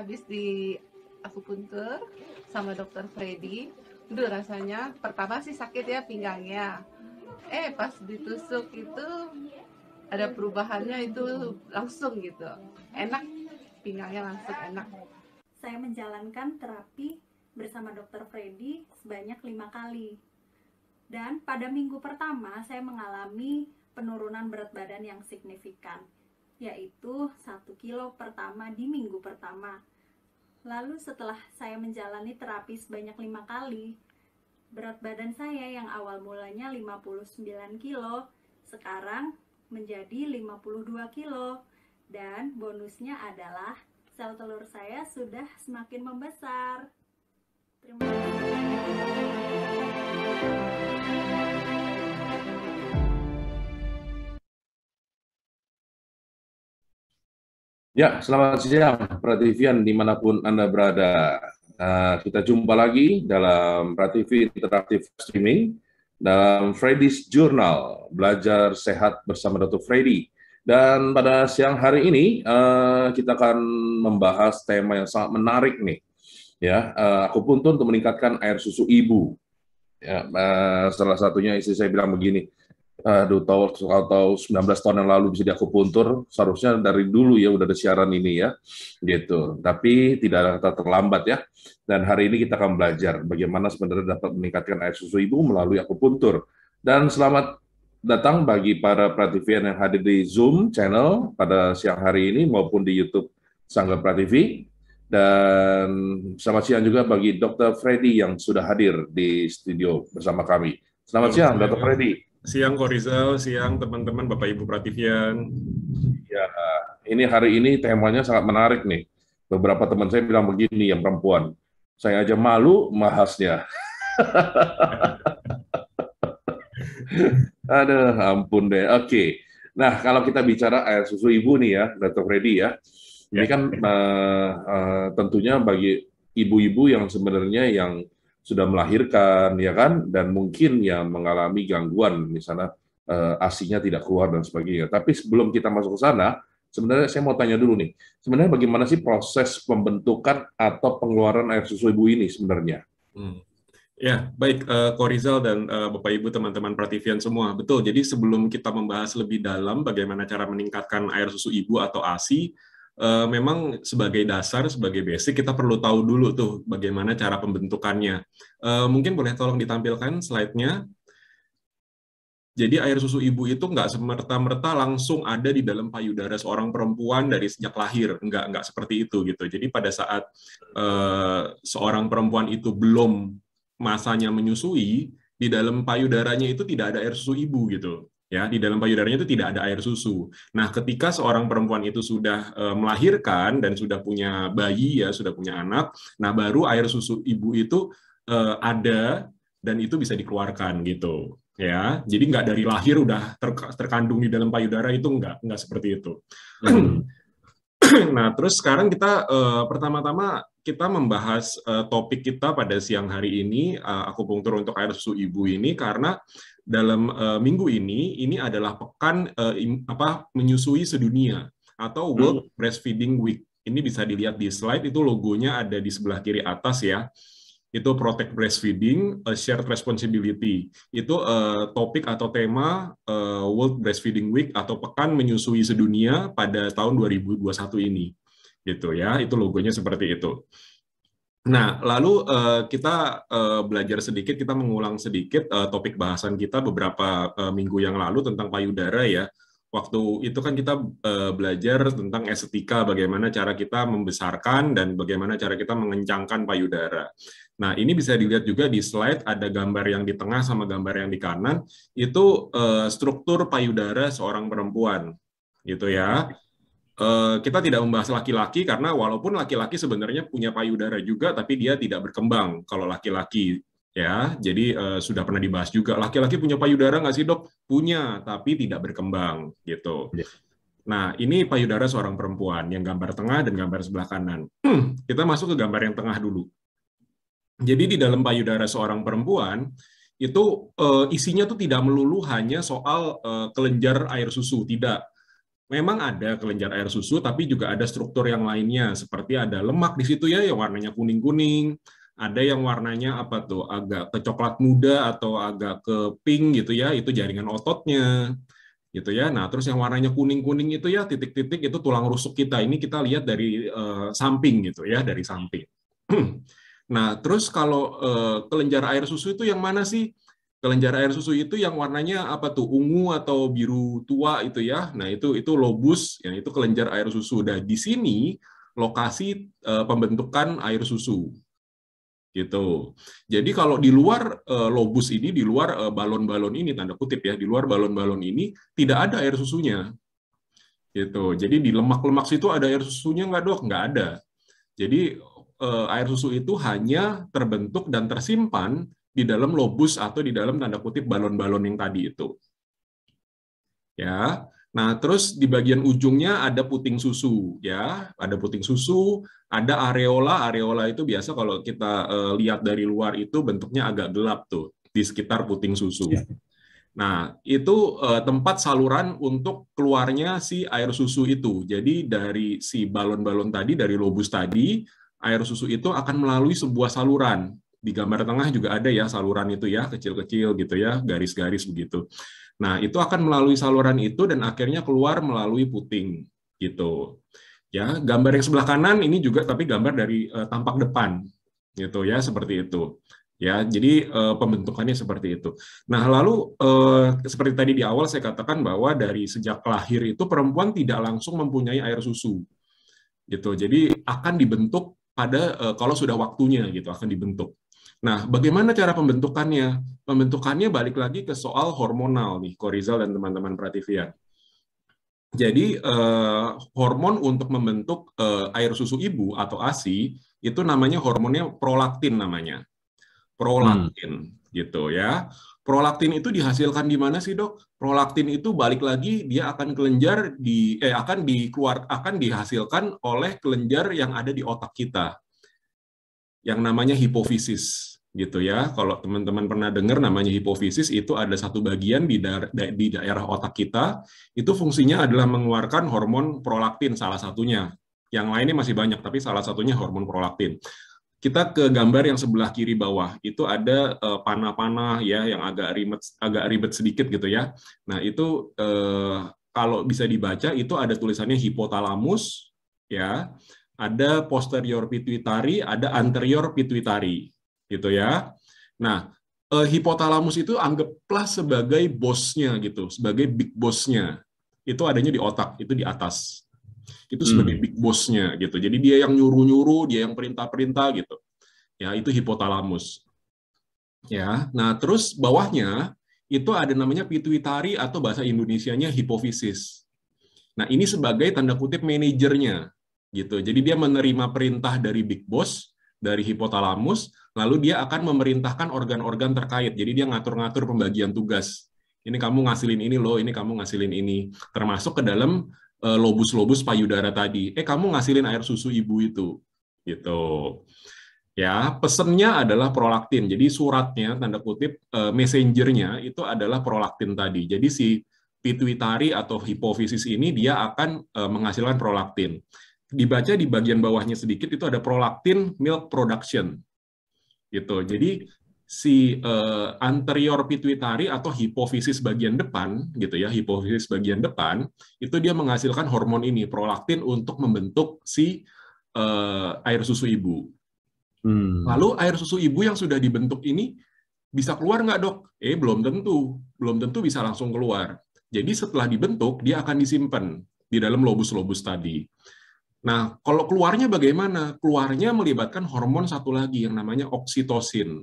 habis di akupuntur sama dokter Freddy. Duh, rasanya pertama sih sakit ya pinggangnya. Pas ditusuk itu ada perubahannya itu langsung gitu. Enak, pinggangnya langsung enak. Saya menjalankan terapi bersama dokter Freddy sebanyak 5 kali. Dan pada minggu pertama saya mengalami penurunan berat badan yang signifikan, yaitu 1 kilo pertama di minggu pertama. Lalu setelah saya menjalani terapi sebanyak 5 kali, berat badan saya yang awal mulanya 59 kilo, sekarang menjadi 52 kilo. Dan bonusnya adalah sel telur saya sudah semakin membesar. Terima kasih. Ya, selamat siang, Prativian dimanapun Anda berada. Kita jumpa lagi dalam Prativi Interaktif Streaming, dalam Freddy's Journal, Belajar Sehat bersama Dr. Freddy. Dan pada siang hari ini, kita akan membahas tema yang sangat menarik nih. Ya, akupuntur untuk meningkatkan air susu ibu. Ya, salah satunya istri saya bilang begini, aduh, tahu 19 tahun yang lalu bisa diakupuntur, seharusnya dari dulu ya udah ada siaran ini ya, gitu. Tapi tidak ada kata terlambat ya. Dan hari ini kita akan belajar bagaimana sebenarnya dapat meningkatkan air susu ibu melalui akupuntur. Dan selamat datang bagi para Prativian yang hadir di Zoom channel pada siang hari ini maupun di YouTube Sangga Prativi. Dan selamat siang juga bagi Dr. Freddy yang sudah hadir di studio bersama kami. Selamat siang, Dr. Freddy. Siang Ko Rizal, siang teman-teman Bapak Ibu Prativian. Ya, ini hari ini temanya sangat menarik nih. Beberapa teman saya bilang begini, yang perempuan, saya aja malu bahasnya. Aduh, ampun deh. Oke. Nah, kalau kita bicara air susu ibu nih ya, Dr. Freddy ya, ini kan tentunya bagi ibu-ibu yang sebenarnya yang sudah melahirkan, ya kan, dan mungkin yang mengalami gangguan, misalnya ASI-nya tidak keluar dan sebagainya. Tapi sebelum kita masuk ke sana, sebenarnya saya mau tanya dulu nih, sebenarnya bagaimana sih proses pembentukan atau pengeluaran air susu ibu ini sebenarnya? Ya, baik Ko Rizal dan Bapak Ibu teman-teman Prativian semua. Betul, jadi sebelum kita membahas lebih dalam bagaimana cara meningkatkan air susu ibu atau ASI, memang sebagai dasar, sebagai basic, kita perlu tahu dulu tuh bagaimana cara pembentukannya. Mungkin boleh tolong ditampilkan slide-nya. Jadi air susu ibu itu nggak semerta-merta langsung ada di dalam payudara seorang perempuan dari sejak lahir, nggak seperti itu gitu. Jadi pada saat seorang perempuan itu belum masanya menyusui, di dalam payudaranya itu tidak ada air susu ibu gitu. Ya, di dalam payudaranya itu tidak ada air susu. Nah, ketika seorang perempuan itu sudah melahirkan dan sudah punya bayi ya, sudah punya anak, nah baru air susu ibu itu ada dan itu bisa dikeluarkan gitu. Ya, jadi nggak dari lahir udah terkandung di dalam payudara, itu nggak seperti itu. Nah, terus sekarang kita pertama-tama kita membahas topik kita pada siang hari ini, akupunktur untuk air susu ibu ini, karena dalam minggu ini adalah pekan menyusui sedunia atau World Breastfeeding Week. Ini bisa dilihat di slide, itu logonya ada di sebelah kiri atas ya. Itu Protect Breastfeeding, Shared Responsibility. Itu topik atau tema World Breastfeeding Week atau Pekan Menyusui Sedunia pada tahun 2021 ini. Gitu ya, itu logonya seperti itu. Nah, lalu kita belajar sedikit, kita mengulang sedikit topik bahasan kita beberapa minggu yang lalu tentang payudara ya. Waktu itu kan kita belajar tentang estetika, bagaimana cara kita membesarkan dan bagaimana cara kita mengencangkan payudara. Nah, ini bisa dilihat juga di slide, ada gambar yang di tengah sama gambar yang di kanan, itu struktur payudara seorang perempuan, gitu ya. Kita tidak membahas laki-laki karena walaupun laki-laki sebenarnya punya payudara juga, tapi dia tidak berkembang kalau laki-laki. Ya, jadi sudah pernah dibahas juga. Laki-laki punya payudara nggak sih, Dok? Punya, tapi tidak berkembang, gitu. Nah, ini payudara seorang perempuan, yang gambar tengah dan gambar sebelah kanan. Kita masuk ke gambar yang tengah dulu. Jadi di dalam payudara seorang perempuan, itu isinya tuh tidak melulu hanya soal kelenjar air susu, tidak. Memang ada kelenjar air susu, tapi juga ada struktur yang lainnya, seperti ada lemak di situ ya, yang warnanya kuning-kuning, ada yang warnanya apa tuh, agak ke coklat muda atau agak ke pink gitu ya, itu jaringan ototnya, gitu ya. Nah, terus yang warnanya kuning-kuning itu ya, titik-titik itu tulang rusuk kita. Ini kita lihat dari samping gitu ya, dari samping. Nah, terus kalau kelenjar air susu itu yang mana sih? Kelenjar air susu itu yang warnanya apa tuh, ungu atau biru tua itu ya. Nah, itu lobus, ya itu kelenjar air susu. Dan di sini lokasi pembentukan air susu gitu. Jadi kalau di luar lobus ini, di luar balon-balon ini tanda kutip ya, di luar balon-balon ini tidak ada air susunya gitu. Jadi di lemak-lemak situ ada air susunya nggak dok? Nggak ada. Jadi air susu itu hanya terbentuk dan tersimpan di dalam lobus atau di dalam tanda kutip balon-balon yang tadi itu. Ya. Nah, terus di bagian ujungnya ada puting susu, ya, ada puting susu, ada areola. Areola itu biasa kalau kita lihat dari luar itu bentuknya agak gelap tuh di sekitar puting susu. Ya. Nah, itu tempat saluran untuk keluarnya si air susu itu. Jadi dari si balon-balon tadi, dari lobus tadi, air susu itu akan melalui sebuah saluran. Di gambar tengah juga ada ya saluran itu ya, kecil-kecil gitu ya, garis-garis begitu. Nah, itu akan melalui saluran itu dan akhirnya keluar melalui puting gitu. Ya, gambar yang sebelah kanan ini juga tapi gambar dari tampak depan gitu ya, seperti itu. Ya, jadi pembentukannya seperti itu. Nah, lalu seperti tadi di awal saya katakan bahwa dari sejak lahir itu perempuan tidak langsung mempunyai air susu. Gitu. Jadi akan dibentuk pada kalau sudah waktunya gitu akan dibentuk. Nah, bagaimana cara pembentukannya? Pembentukannya balik lagi ke soal hormonal nih, Korizal dan teman-teman Prativia. Jadi hormon untuk membentuk air susu ibu atau ASI itu namanya hormonnya prolaktin namanya. Prolaktin gitu ya. Prolaktin itu dihasilkan di mana sih, Dok? Prolaktin itu balik lagi dia akan kelenjar akan dihasilkan oleh kelenjar yang ada di otak kita yang namanya hipofisis gitu ya. Kalau teman-teman pernah dengar namanya hipofisis itu ada satu bagian di daerah otak kita itu fungsinya adalah mengeluarkan hormon prolaktin salah satunya. Yang lainnya masih banyak tapi salah satunya hormon prolaktin. Kita ke gambar yang sebelah kiri bawah itu ada panah-panah ya yang agak ribet sedikit gitu ya. Nah, itu kalau bisa dibaca itu ada tulisannya hipotalamus ya, ada posterior pituitary, ada anterior pituitary gitu ya. Nah, hipotalamus itu anggaplah sebagai bosnya gitu, sebagai big bossnya. Itu adanya di otak, itu di atas itu sebagai big boss-nya gitu. Jadi dia yang nyuruh-nyuruh, dia yang perintah-perintah gitu. Ya, itu hipotalamus. Ya. Nah, terus bawahnya itu ada namanya pituitari atau bahasa Indonesianya hipofisis. Nah, ini sebagai tanda kutip manajernya gitu. Jadi dia menerima perintah dari big boss, dari hipotalamus, lalu dia akan memerintahkan organ-organ terkait. Jadi dia ngatur-ngatur pembagian tugas. Ini kamu ngasilin ini loh, ini kamu ngasilin ini. Termasuk ke dalam lobus-lobus payudara tadi. Kamu ngasilin air susu ibu itu. Gitu. Ya, pesennya adalah prolaktin. Jadi suratnya tanda kutip messengernya itu adalah prolaktin tadi. Jadi si pituitari atau hipofisis ini dia akan menghasilkan prolaktin. Dibaca di bagian bawahnya sedikit itu ada prolaktin milk production. Gitu. Jadi si anterior pituitari atau hipofisis bagian depan gitu ya, hipofisis bagian depan itu dia menghasilkan hormon ini prolaktin untuk membentuk si air susu ibu. Lalu air susu ibu yang sudah dibentuk ini bisa keluar nggak dok? Belum tentu. Belum tentu bisa langsung keluar. Jadi setelah dibentuk, dia akan disimpan di dalam lobus-lobus tadi. Nah, kalau keluarnya bagaimana? Keluarnya melibatkan hormon satu lagi yang namanya oksitosin.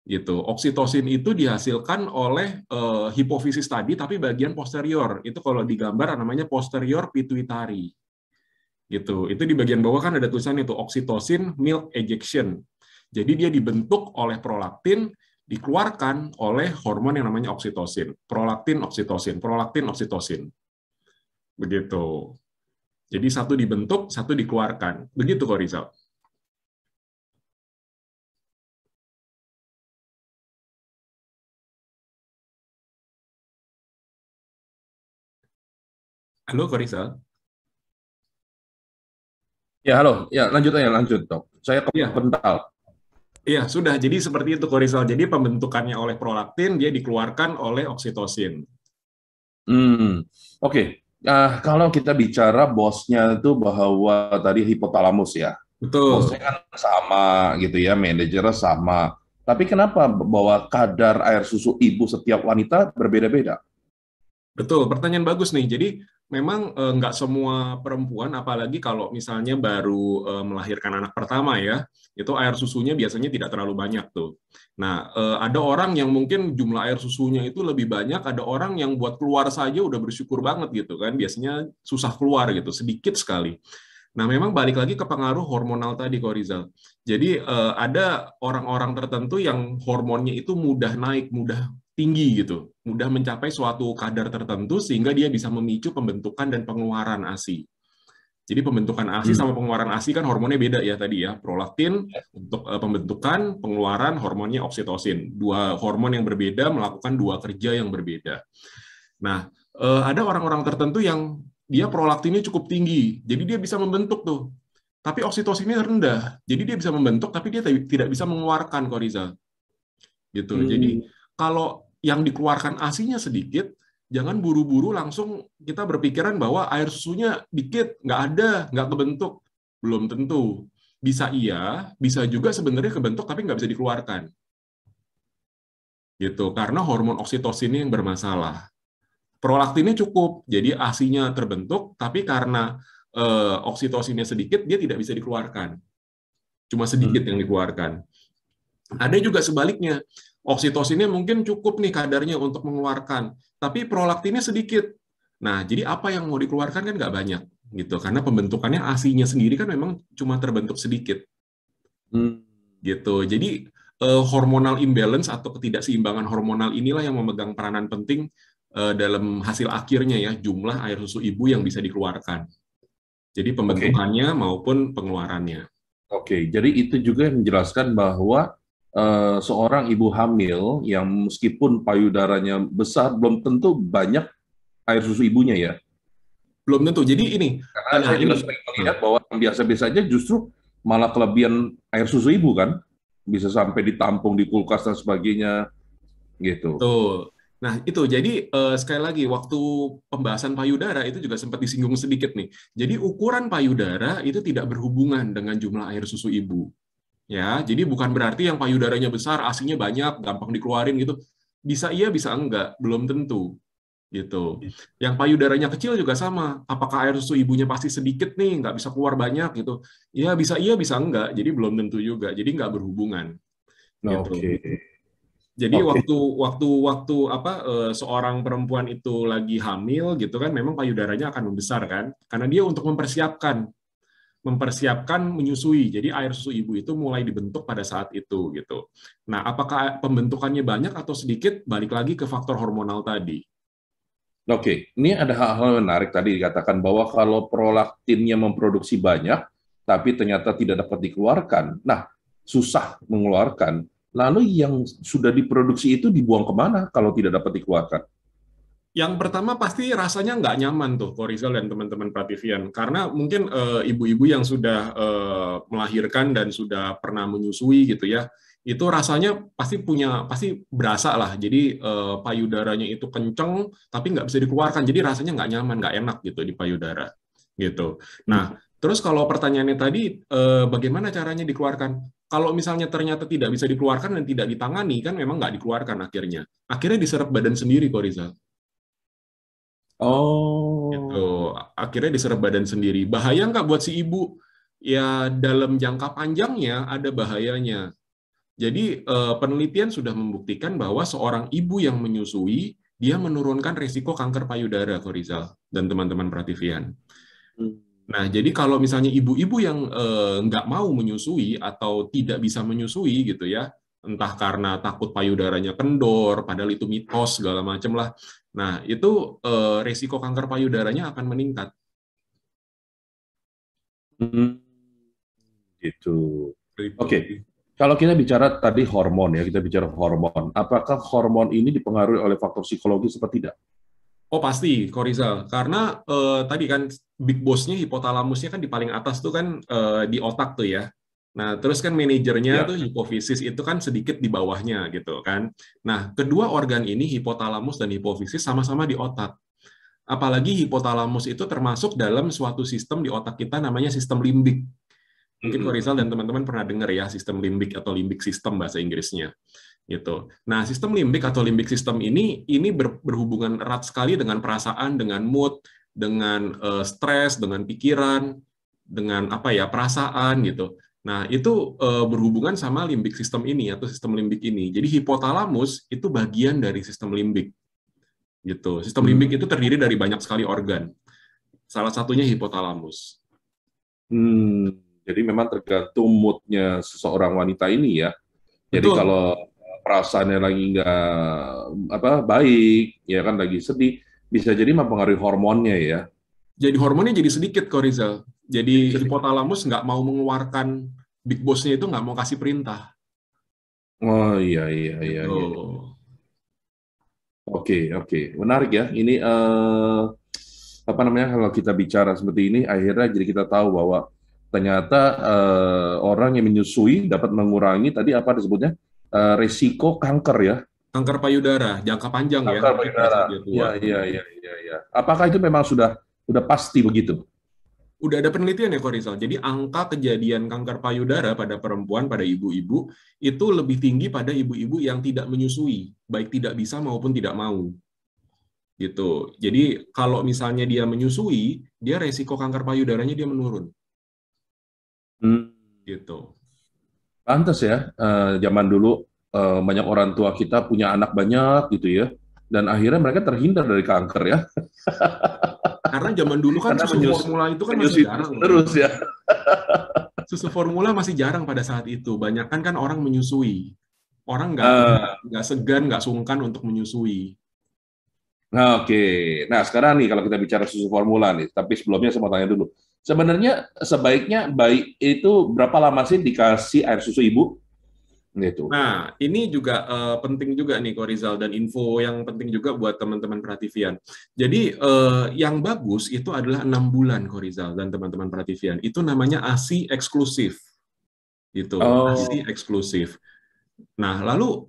Gitu. Oksitosin itu dihasilkan oleh hipofisis tadi, tapi bagian posterior. Itu kalau digambar namanya posterior pituitary. Gitu. Itu di bagian bawah kan ada tulisan itu oksitosin milk ejection. Jadi dia dibentuk oleh prolaktin, dikeluarkan oleh hormon yang namanya oksitosin. Prolaktin, oksitosin, prolaktin, oksitosin. Begitu. Jadi satu dibentuk, satu dikeluarkan. Begitu kok Rizal. Halo, Korisal. Ya, halo. Ya, lanjut, Dok. Saya Iya, kepental. iya, sudah. Jadi seperti itu, Korisal. Jadi pembentukannya oleh prolaktin, dia dikeluarkan oleh oksitosin. Hmm, oke. Kalau kita bicara bosnya itu bahwa tadi hipotalamus ya, bosnya Betul. kan sama gitu ya, manajernya sama. Tapi kenapa bahwa kadar air susu ibu setiap wanita berbeda-beda? Betul, pertanyaan bagus nih. Jadi memang nggak semua perempuan, apalagi kalau misalnya baru melahirkan anak pertama ya, itu air susunya biasanya tidak terlalu banyak tuh. Nah, ada orang yang mungkin jumlah air susunya itu lebih banyak, ada orang yang buat keluar saja udah bersyukur banget gitu kan, biasanya susah keluar gitu, sedikit sekali. Nah, memang balik lagi ke pengaruh hormonal tadi, kok Rizal. Jadi ada orang-orang tertentu yang hormonnya itu mudah naik, mudah tinggi gitu, mudah mencapai suatu kadar tertentu sehingga dia bisa memicu pembentukan dan pengeluaran ASI. Jadi pembentukan ASI Hmm, sama pengeluaran ASI kan hormonnya beda ya tadi ya. Prolaktin untuk pembentukan, pengeluaran hormonnya oksitosin. Dua hormon yang berbeda melakukan dua kerja yang berbeda. Nah, ada orang-orang tertentu yang dia prolaktinnya cukup tinggi, jadi dia bisa membentuk tuh. Tapi oksitosinnya rendah, jadi dia bisa membentuk, tapi dia tidak bisa mengeluarkan korizal. Gitu. hmm, Jadi kalau yang dikeluarkan ASI-nya sedikit, jangan buru-buru langsung kita berpikiran bahwa air susunya dikit, nggak ada, nggak kebentuk. Belum tentu. Bisa iya, bisa juga sebenarnya kebentuk tapi nggak bisa dikeluarkan. Gitu. Karena hormon oksitosinnya yang bermasalah. Prolaktinnya cukup, jadi ASI-nya terbentuk, tapi karena oksitosinnya sedikit, dia tidak bisa dikeluarkan. Cuma sedikit hmm. yang dikeluarkan. Ada juga sebaliknya, oksitosinnya mungkin cukup nih kadarnya untuk mengeluarkan, tapi prolaktinnya sedikit. Nah, jadi apa yang mau dikeluarkan kan nggak banyak, gitu. Karena pembentukannya ASI-nya sendiri kan memang cuma terbentuk sedikit, Hmm. gitu. Jadi hormonal imbalance atau ketidakseimbangan hormonal inilah yang memegang peranan penting dalam hasil akhirnya ya, jumlah air susu ibu yang bisa dikeluarkan. Jadi Oke, pembentukannya maupun pengeluarannya. oke. Jadi itu juga yang menjelaskan bahwa seorang ibu hamil yang meskipun payudaranya besar, belum tentu banyak air susu ibunya ya. Belum tentu. Jadi ini, Karena nah saya juga ini, sering melihat bahwa yang biasa-biasa aja justru malah kelebihan air susu ibu kan, bisa sampai ditampung di kulkas dan sebagainya gitu. betul. Nah itu, jadi sekali lagi, waktu pembahasan payudara itu juga sempat disinggung sedikit nih. Jadi ukuran payudara itu tidak berhubungan dengan jumlah air susu ibu. Ya, jadi bukan berarti yang payudaranya besar, asinya banyak, gampang dikeluarin gitu. Bisa iya, bisa enggak, belum tentu. Gitu. Yang payudaranya kecil juga sama. Apakah air susu ibunya pasti sedikit nih, nggak bisa keluar banyak gitu? Ya bisa iya, bisa enggak. Jadi belum tentu juga. Jadi nggak berhubungan gitu. Oke, Jadi oke. waktu waktu waktu apa seorang perempuan itu lagi hamil gitu kan, memang payudaranya akan membesar kan, karena dia untuk mempersiapkan menyusui. Jadi air susu ibu itu mulai dibentuk pada saat itu gitu. Nah, apakah pembentukannya banyak atau sedikit? Balik lagi ke faktor hormonal tadi. Oke, ini ada hal-hal menarik tadi dikatakan bahwa kalau prolaktinnya memproduksi banyak, tapi ternyata tidak dapat dikeluarkan, nah susah mengeluarkan. Lalu yang sudah diproduksi itu dibuang kemana kalau tidak dapat dikeluarkan? Yang pertama pasti rasanya nggak nyaman tuh, Korizal dan teman-teman Prativian, karena mungkin ibu-ibu yang sudah melahirkan dan sudah pernah menyusui gitu ya, itu rasanya pasti berasa lah. Jadi payudaranya itu kenceng, tapi nggak bisa dikeluarkan. Jadi rasanya nggak nyaman, nggak enak gitu di payudara, gitu. Hmm. Nah, terus kalau pertanyaannya tadi, bagaimana caranya dikeluarkan? Kalau misalnya ternyata tidak bisa dikeluarkan dan tidak ditangani, kan memang nggak dikeluarkan akhirnya. Akhirnya diserap badan sendiri, Korizal. Gitu. Oh, Akhirnya diserap badan sendiri. Bahaya nggak buat si ibu? Ya, dalam jangka panjangnya ada bahayanya. Jadi, penelitian sudah membuktikan bahwa seorang ibu yang menyusui, dia menurunkan risiko kanker payudara, Korizal, dan teman-teman Prativian. hmm. Nah, jadi kalau misalnya ibu-ibu yang nggak mau menyusui atau tidak bisa menyusui gitu ya, entah karena takut payudaranya kendor, padahal itu mitos segala macam lah. Nah, itu resiko kanker payudaranya akan meningkat. Hmm, gitu. Oke, Gitu. kalau kita bicara tadi hormon ya, kita bicara hormon. Apakah hormon ini dipengaruhi oleh faktor psikologis atau tidak? Oh pasti, Korizal. Karena tadi kan big boss-nya, hipotalamusnya kan di paling atas tuh kan di otak tuh ya. Nah, terus kan manajernya Ya. tuh hipofisis itu kan sedikit di bawahnya gitu kan. Nah, kedua organ ini, hipotalamus dan hipofisis sama-sama di otak. Apalagi hipotalamus itu termasuk dalam suatu sistem di otak kita namanya sistem limbik. Mungkin Korizal dan teman-teman pernah dengar ya sistem limbik atau limbic system bahasa Inggrisnya. Gitu. Nah, sistem limbik atau limbic system ini berhubungan erat sekali dengan perasaan, dengan mood, dengan stres, dengan pikiran, dengan apa ya perasaan gitu. Nah, itu berhubungan sama limbik system ini atau sistem limbik ini. Jadi hipotalamus itu bagian dari sistem limbik. Gitu. Sistem limbik itu terdiri dari banyak sekali organ. Salah satunya hipotalamus. Jadi memang tergantung moodnya seseorang wanita ini ya. Jadi Betul. kalau perasaannya lagi nggak baik, ya kan lagi sedih, bisa jadi mempengaruhi hormonnya ya. Jadi hormonnya jadi sedikit kok Rizal. Jadi Sedikit. hipotalamus nggak mau mengeluarkan big boss-nya itu nggak mau kasih perintah. Oh iya iya iya Gitu. iya. Oke, menarik ya. Ini apa namanya kalau kita bicara seperti ini, akhirnya jadi kita tahu bahwa ternyata orang yang menyusui dapat mengurangi tadi apa disebutnya resiko kanker ya. Kanker payudara jangka panjang ya, Kanker nanti pada payudara. saat dia tua. Iya iya iya iya iya. Apakah itu memang sudah pasti begitu? Udah ada penelitian ya, Ko Rizal. Jadi angka kejadian kanker payudara pada perempuan, pada ibu-ibu, itu lebih tinggi pada ibu-ibu yang tidak menyusui, baik tidak bisa maupun tidak mau. Gitu. Jadi kalau misalnya dia menyusui, dia resiko kanker payudaranya dia menurun. Gitu. Pantes ya, zaman dulu banyak orang tua kita punya anak banyak gitu ya, dan akhirnya mereka terhindar dari kanker ya, Karena zaman dulu kan karena susu formula itu kan masih menyusui jarang. terus ya. Susu formula masih jarang pada saat itu. Banyak kan orang menyusui. Orang Ah, nggak segan, nggak sungkan untuk menyusui. nah, oke. Nah, sekarang nih kalau kita bicara susu formula nih, tapi sebelumnya saya mau tanya dulu. Sebenarnya sebaiknya bayi itu berapa lama sih dikasih air susu ibu? Gitu. Nah, ini juga penting juga nih, Ko Rizal, dan info yang penting juga buat teman-teman Prativian. Jadi, yang bagus itu adalah 6 bulan, Ko Rizal, dan teman-teman Prativian. Itu namanya ASI eksklusif. Gitu, ASI Oh, eksklusif. Nah, lalu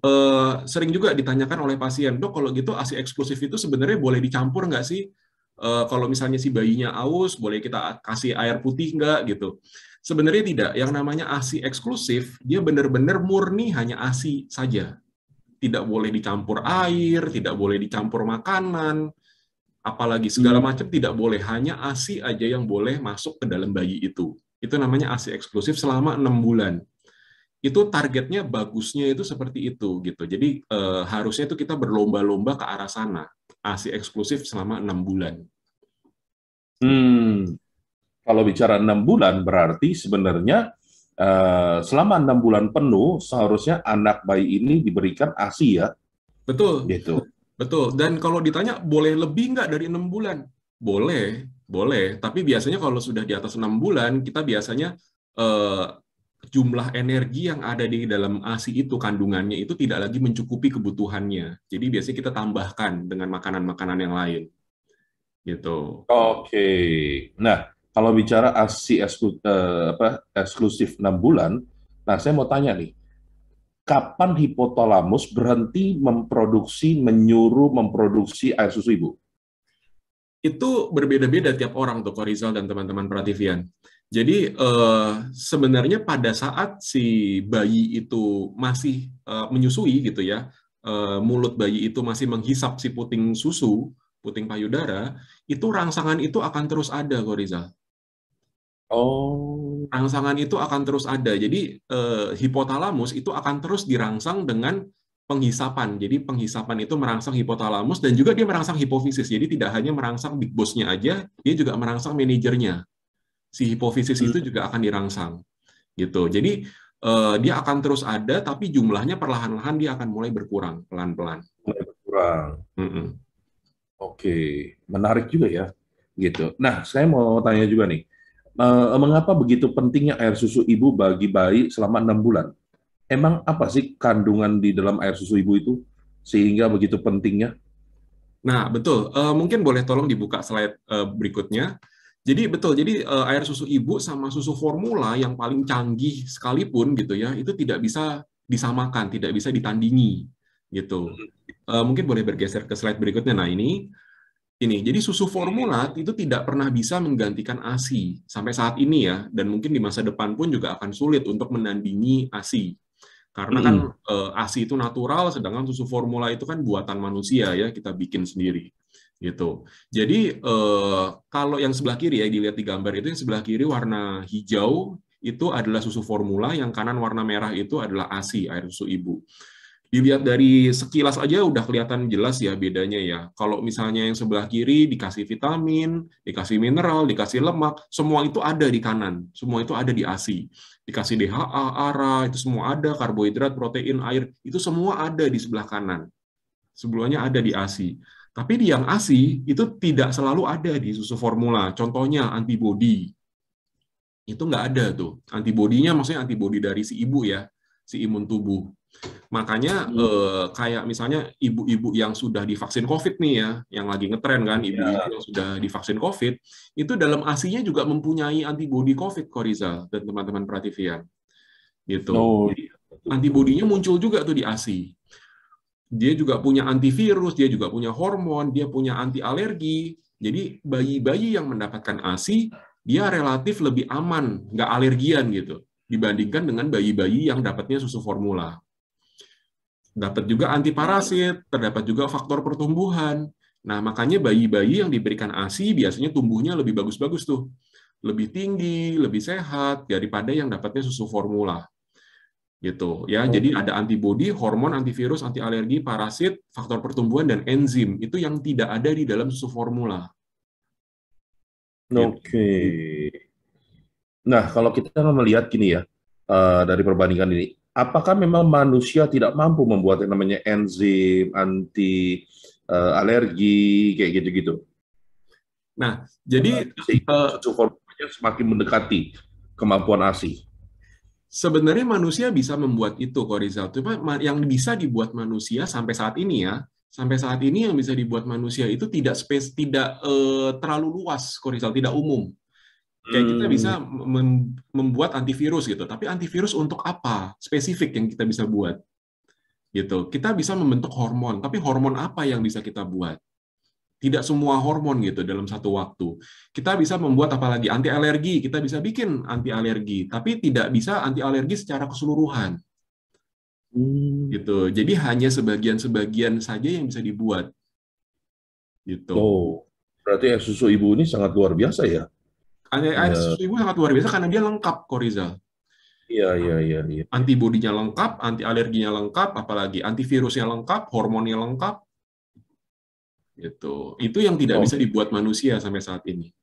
sering juga ditanyakan oleh pasien, dok, kalau gitu ASI eksklusif itu sebenarnya boleh dicampur nggak sih? Kalau misalnya si bayinya aus, boleh kita kasih air putih nggak gitu? Sebenarnya tidak. Yang namanya ASI eksklusif, dia benar-benar murni hanya ASI saja. Tidak boleh dicampur air, tidak boleh dicampur makanan, apalagi segala macam tidak boleh. Hanya ASI aja yang boleh masuk ke dalam bayi itu. Itu namanya ASI eksklusif selama 6 bulan. Itu targetnya bagusnya itu seperti itu gitu. Jadi harusnya itu kita berlomba-lomba ke arah sana. ASI eksklusif selama 6 bulan. kalau bicara 6 bulan berarti sebenarnya selama 6 bulan penuh seharusnya anak bayi ini diberikan ASI ya, Betul, gitu. betul. Dan kalau ditanya boleh lebih nggak dari 6 bulan? Boleh, boleh. Tapi biasanya kalau sudah di atas 6 bulan, kita biasanya eh, jumlah energi yang ada di dalam ASI itu, kandungannya itu tidak lagi mencukupi kebutuhannya. Jadi biasanya kita tambahkan dengan makanan-makanan yang lain. Gitu. Oke. Nah, kalau bicara ASI eksklusif 6 bulan, nah saya mau tanya nih, kapan hipotalamus berhenti menyuruh memproduksi air susu ibu? Itu berbeda-beda tiap orang tuh, Korizal dan teman-teman Prativian. Jadi sebenarnya pada saat si bayi itu masih menyusui gitu ya, mulut bayi itu masih menghisap si puting susu, puting payudara, itu rangsangan itu akan terus ada, Korizal. Oh, Rangsangan itu akan terus ada. Jadi hipotalamus itu akan terus dirangsang dengan penghisapan. Jadi penghisapan itu merangsang hipotalamus dan juga dia merangsang hipofisis. Jadi tidak hanya merangsang big boss-nya aja, dia juga merangsang manajernya. Si hipofisis itu juga akan dirangsang. Gitu. Jadi dia akan terus ada, tapi jumlahnya perlahan-lahan dia akan mulai berkurang pelan-pelan. mulai berkurang. Oke, menarik juga ya, gitu. Nah, saya mau tanya juga nih, mengapa begitu pentingnya air susu ibu bagi bayi selama 6 bulan? Emang apa sih kandungan di dalam air susu ibu itu sehingga begitu pentingnya? Nah, betul. Mungkin boleh tolong dibuka slide berikutnya. Jadi betul, jadi air susu ibu sama susu formula yang paling canggih sekalipun gitu ya, itu tidak bisa disamakan, tidak bisa ditandingi gitu. Mungkin boleh bergeser ke slide berikutnya. Nah, ini. Jadi susu formula itu tidak pernah bisa menggantikan ASI sampai saat ini ya, dan mungkin di masa depan pun juga akan sulit untuk menandingi ASI. Karena kan ASI itu natural, sedangkan susu formula itu kan buatan manusia ya, kita bikin sendiri gitu. Jadi kalau yang sebelah kiri ya, dilihat di gambar itu, yang sebelah kiri warna hijau itu adalah susu formula, yang kanan warna merah itu adalah ASI, air susu ibu. Dilihat dari sekilas aja udah kelihatan jelas ya bedanya ya. Kalau misalnya yang sebelah kiri dikasih vitamin, dikasih mineral, dikasih lemak, semua itu ada di kanan, semua itu ada di ASI. Dikasih DHA, ARA, itu semua ada, karbohidrat, protein, air, itu semua ada di sebelah kanan. Sebelumnya ada di ASI. Tapi di yang ASI itu tidak selalu ada di susu formula. Contohnya antibodi. Itu nggak ada tuh. Antibodinya maksudnya antibodi dari si ibu ya, si imun tubuh. Makanya kayak misalnya ibu-ibu yang sudah divaksin COVID nih ya, yang lagi ngetren kan, ibu-ibu yang sudah divaksin COVID, itu dalam ASI-nya juga mempunyai antibodi COVID, Korizal dan teman-teman Prativian. Gitu. Jadi, antibodinya muncul juga tuh di ASI. Dia juga punya antivirus, dia juga punya hormon, dia punya anti alergi. Jadi bayi-bayi yang mendapatkan ASI, dia relatif lebih aman, nggak alergian gitu, dibandingkan dengan bayi-bayi yang dapatnya susu formula. Dapat juga antiparasit, terdapat juga faktor pertumbuhan. Nah, makanya bayi-bayi yang diberikan ASI biasanya tumbuhnya lebih bagus-bagus tuh. Lebih tinggi, lebih sehat daripada yang dapatnya susu formula. Gitu ya. Jadi ada antibodi, hormon, antivirus, anti alergi, parasit, faktor pertumbuhan, dan enzim. Itu yang tidak ada di dalam susu formula. Oke. Nah, kalau kita melihat gini ya, dari perbandingan ini, apakah memang manusia tidak mampu membuat yang namanya enzim, anti alergi, kayak gitu-gitu? Nah, jadi susu formulanya semakin mendekati kemampuan ASI. Sebenarnya manusia bisa membuat itu, Korizal. Cuma yang bisa dibuat manusia sampai saat ini ya, sampai saat ini yang bisa dibuat manusia itu tidak terlalu luas, Korizal, tidak umum. Kayak kita bisa membuat antivirus gitu, tapi antivirus untuk apa? Spesifik yang kita bisa buat. Gitu. Kita bisa membentuk hormon, tapi hormon apa yang bisa kita buat? Tidak semua hormon gitu dalam satu waktu. Kita bisa membuat apalagi anti alergi, kita bisa bikin anti alergi, tapi tidak bisa anti alergi secara keseluruhan. Gitu. Jadi hanya sebagian-sebagian saja yang bisa dibuat. Gitu. Oh, berarti susu ibu ini sangat luar biasa ya? Air susu ibu sangat luar biasa karena dia lengkap, Korizal. Iya. Antibodinya lengkap, anti alerginya lengkap, apalagi antivirusnya lengkap, hormonnya lengkap. Gitu. Itu yang tidak bisa dibuat manusia sampai saat ini.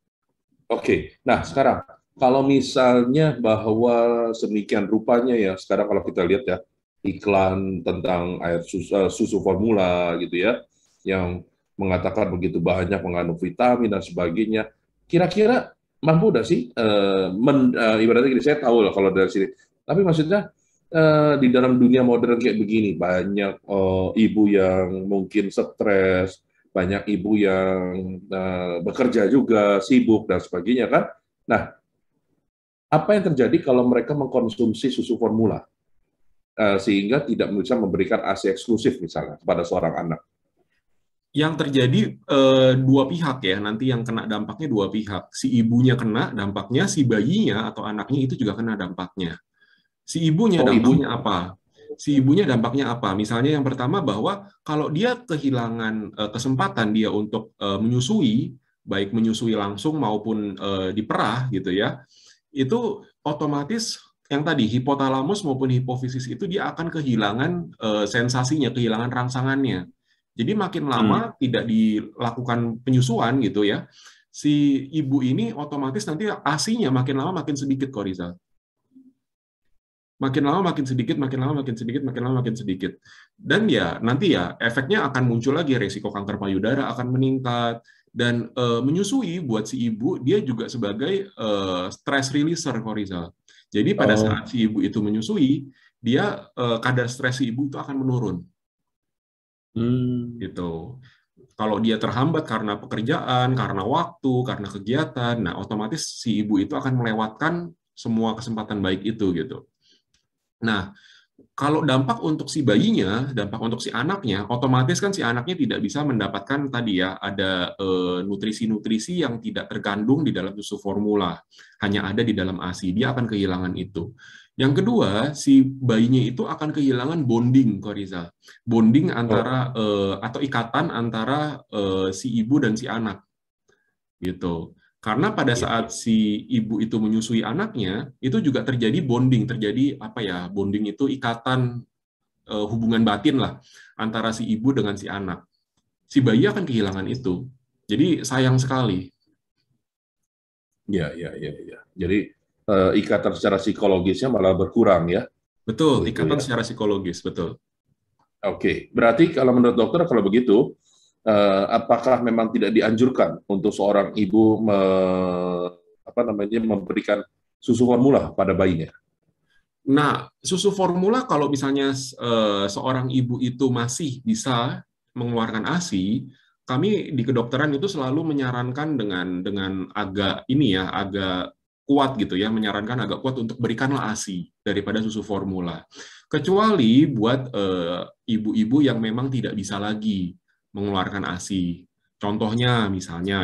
Oke. Nah, sekarang kalau misalnya bahwa sedemikian rupanya ya, sekarang kalau kita lihat ya, iklan tentang air susu formula gitu ya, yang mengatakan begitu banyak mengandung vitamin dan sebagainya, kira-kira mampu nggak sih, ibaratnya gini, saya tahu lah kalau dari sini, tapi maksudnya di dalam dunia modern kayak begini, banyak ibu yang mungkin stres, banyak ibu yang bekerja juga, sibuk, dan sebagainya kan. Nah, apa yang terjadi kalau mereka mengkonsumsi susu formula, sehingga tidak bisa memberikan ASI eksklusif misalnya kepada seorang anak? Yang terjadi dua pihak ya, nanti yang kena dampaknya dua pihak. Si ibunya kena dampaknya, si bayinya atau anaknya itu juga kena dampaknya. Si ibunya dampaknya apa? Si ibunya dampaknya apa? Misalnya yang pertama bahwa kalau dia kehilangan kesempatan dia untuk menyusui, baik menyusui langsung maupun diperah gitu ya, itu otomatis yang tadi hipotalamus maupun hipofisis itu dia akan kehilangan sensasinya, kehilangan rangsangannya. Jadi makin lama tidak dilakukan penyusuan gitu ya, si ibu ini otomatis nanti ASI-nya makin lama makin sedikit, Korizal. Makin lama makin sedikit, makin lama makin sedikit, makin lama makin sedikit. Dan ya nanti ya efeknya akan muncul lagi, resiko kanker payudara akan meningkat, dan menyusui buat si ibu dia juga sebagai stress releaser, Korizal. Jadi pada saat si ibu itu menyusui, dia kadar stres si ibu itu akan menurun. Gitu. Kalau dia terhambat karena pekerjaan, karena waktu, karena kegiatan, nah otomatis si ibu itu akan melewatkan semua kesempatan baik itu gitu. Nah, kalau dampak untuk si bayinya, dampak untuk si anaknya, otomatis kan si anaknya tidak bisa mendapatkan tadi ya, ada nutrisi-nutrisi yang tidak terkandung di dalam susu formula, hanya ada di dalam ASI. Dia akan kehilangan itu. Yang kedua, si bayinya itu akan kehilangan bonding, Koriza. Bonding antara atau ikatan antara si ibu dan si anak, gitu. Karena pada saat si ibu itu menyusui anaknya, itu juga terjadi bonding, terjadi apa ya? Bonding itu ikatan hubungan batin lah antara si ibu dengan si anak. Si bayi akan kehilangan itu. Jadi sayang sekali. Ya, ya, ya, ya. Jadi ikatan secara psikologisnya malah berkurang ya. Betul, Gitu ikatan ya. secara psikologis, betul. Oke, berarti kalau menurut dokter kalau begitu, apakah memang tidak dianjurkan untuk seorang ibu memberikan susu formula pada bayinya? Nah, susu formula kalau misalnya seorang ibu itu masih bisa mengeluarkan ASI, kami di kedokteran itu selalu menyarankan dengan agak agak kuat gitu ya, menyarankan agak kuat untuk berikanlah ASI daripada susu formula. Kecuali buat ibu-ibu yang memang tidak bisa lagi mengeluarkan ASI. Contohnya misalnya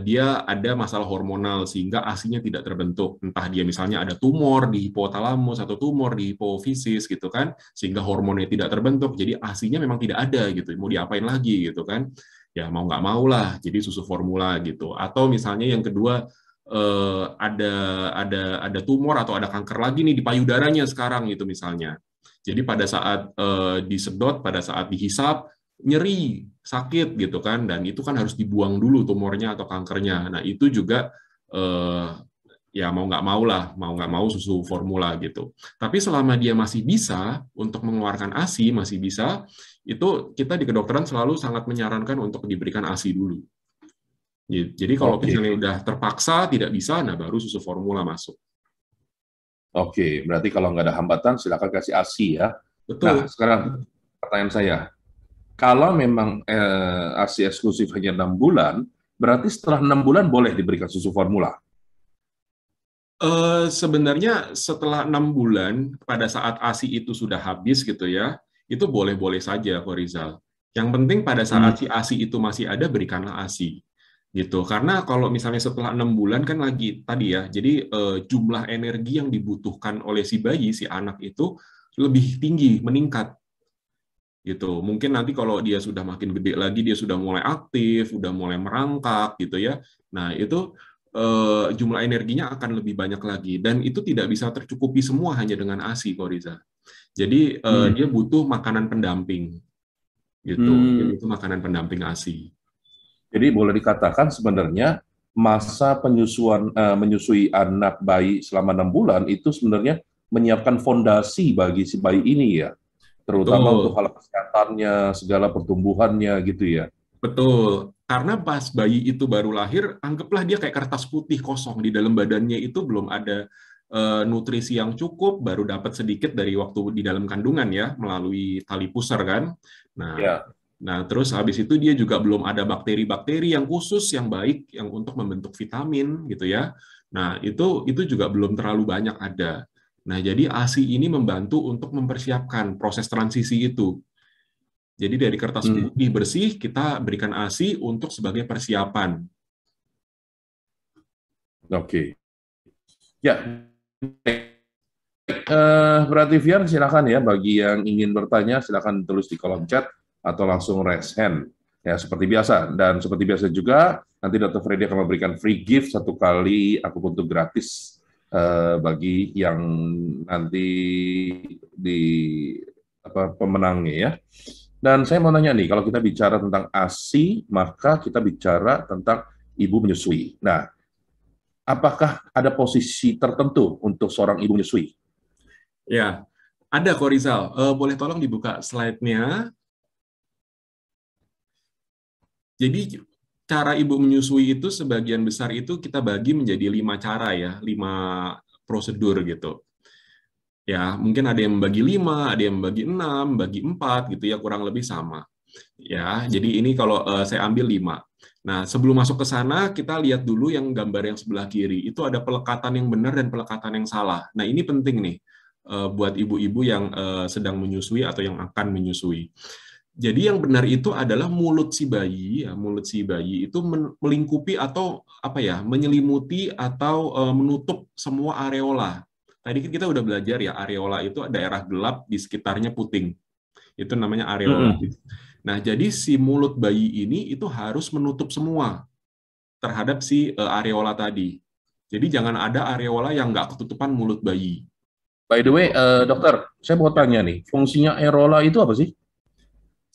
dia ada masalah hormonal sehingga ASI-nya tidak terbentuk. Entah dia misalnya ada tumor di hipotalamus atau tumor di hipofisis gitu kan, sehingga hormonnya tidak terbentuk. Jadi ASI-nya memang tidak ada gitu. Mau diapain lagi gitu kan? Ya mau nggak mau lah. Jadi susu formula gitu. Atau misalnya yang kedua ada tumor atau ada kanker lagi nih di payudaranya sekarang gitu misalnya. Jadi pada saat disedot, pada saat dihisap, nyeri, sakit gitu kan, dan itu kan harus dibuang dulu tumornya atau kankernya. Nah itu juga ya mau nggak mau susu formula gitu. Tapi selama dia masih bisa untuk mengeluarkan ASI, masih bisa, itu kita di kedokteran selalu sangat menyarankan untuk diberikan ASI dulu. Jadi kalau misalnya udah terpaksa tidak bisa, nah baru susu formula masuk. Oke, berarti kalau nggak ada hambatan silakan kasih ASI ya. Betul. Nah sekarang pertanyaan saya, kalau memang ASI eksklusif hanya 6 bulan, berarti setelah 6 bulan boleh diberikan susu formula? Sebenarnya setelah 6 bulan, pada saat ASI itu sudah habis gitu ya, itu boleh-boleh saja, Ko Rizal. Yang penting pada saat si ASI itu masih ada, berikanlah ASI. Gitu. Karena kalau misalnya setelah 6 bulan kan lagi tadi ya, jadi jumlah energi yang dibutuhkan oleh si bayi, si anak itu lebih tinggi, meningkat. Gitu. Mungkin nanti kalau dia sudah makin gede lagi, dia sudah mulai aktif, sudah mulai merangkak gitu ya. Nah, itu jumlah energinya akan lebih banyak lagi, dan itu tidak bisa tercukupi semua hanya dengan ASI, Koriza. Jadi dia butuh makanan pendamping, gitu. Dia butuh makanan pendamping ASI. Jadi boleh dikatakan sebenarnya masa menyusui anak bayi selama 6 bulan itu sebenarnya menyiapkan fondasi bagi si bayi ini ya, terutama untuk hal kesehatannya, segala pertumbuhannya gitu ya. Betul. Karena pas bayi itu baru lahir, anggaplah dia kayak kertas putih kosong, di dalam badannya itu belum ada nutrisi yang cukup, baru dapat sedikit dari waktu di dalam kandungan ya, melalui tali pusar kan. Nah, terus habis itu dia juga belum ada bakteri-bakteri yang khusus, yang baik, yang untuk membentuk vitamin gitu ya. Nah, itu juga belum terlalu banyak ada. Nah, jadi ASI ini membantu untuk mempersiapkan proses transisi itu. Jadi dari kertas putih bersih, kita berikan ASI untuk sebagai persiapan. Oke. Ya, berarti Vian silakan ya, bagi yang ingin bertanya silakan tulis di kolom chat atau langsung raise hand. Ya, seperti biasa. Dan seperti biasa juga, nanti Dr. Freddy akan memberikan free gift 1 kali akupuntur gratis bagi yang nanti di pemenangnya ya. Dan saya mau nanya nih, kalau kita bicara tentang ASI, maka kita bicara tentang ibu menyusui. Nah, apakah ada posisi tertentu untuk seorang ibu menyusui? Ya, ada kok Rizal. Boleh tolong dibuka slide-nya. Jadi, cara ibu menyusui itu sebagian besar itu kita bagi menjadi 5 cara ya, 5 prosedur gitu. Ya, mungkin ada yang membagi 5, ada yang membagi 6, bagi 4 gitu ya, kurang lebih sama. Ya, jadi ini kalau saya ambil 5. Nah, sebelum masuk ke sana, kita lihat dulu yang gambar yang sebelah kiri. Itu ada pelekatan yang benar dan pelekatan yang salah. Nah, ini penting nih buat ibu-ibu yang sedang menyusui atau yang akan menyusui. Jadi yang benar itu adalah mulut si bayi, ya, mulut si bayi itu melingkupi atau apa ya, menyelimuti atau menutup semua areola. Tadi kita udah belajar ya, areola itu daerah gelap di sekitarnya puting. Itu namanya areola. Nah, jadi si mulut bayi ini itu harus menutup semua terhadap si areola tadi. Jadi jangan ada areola yang nggak ketutupan mulut bayi. By the way, dokter, saya mau tanya nih, fungsinya areola itu apa sih?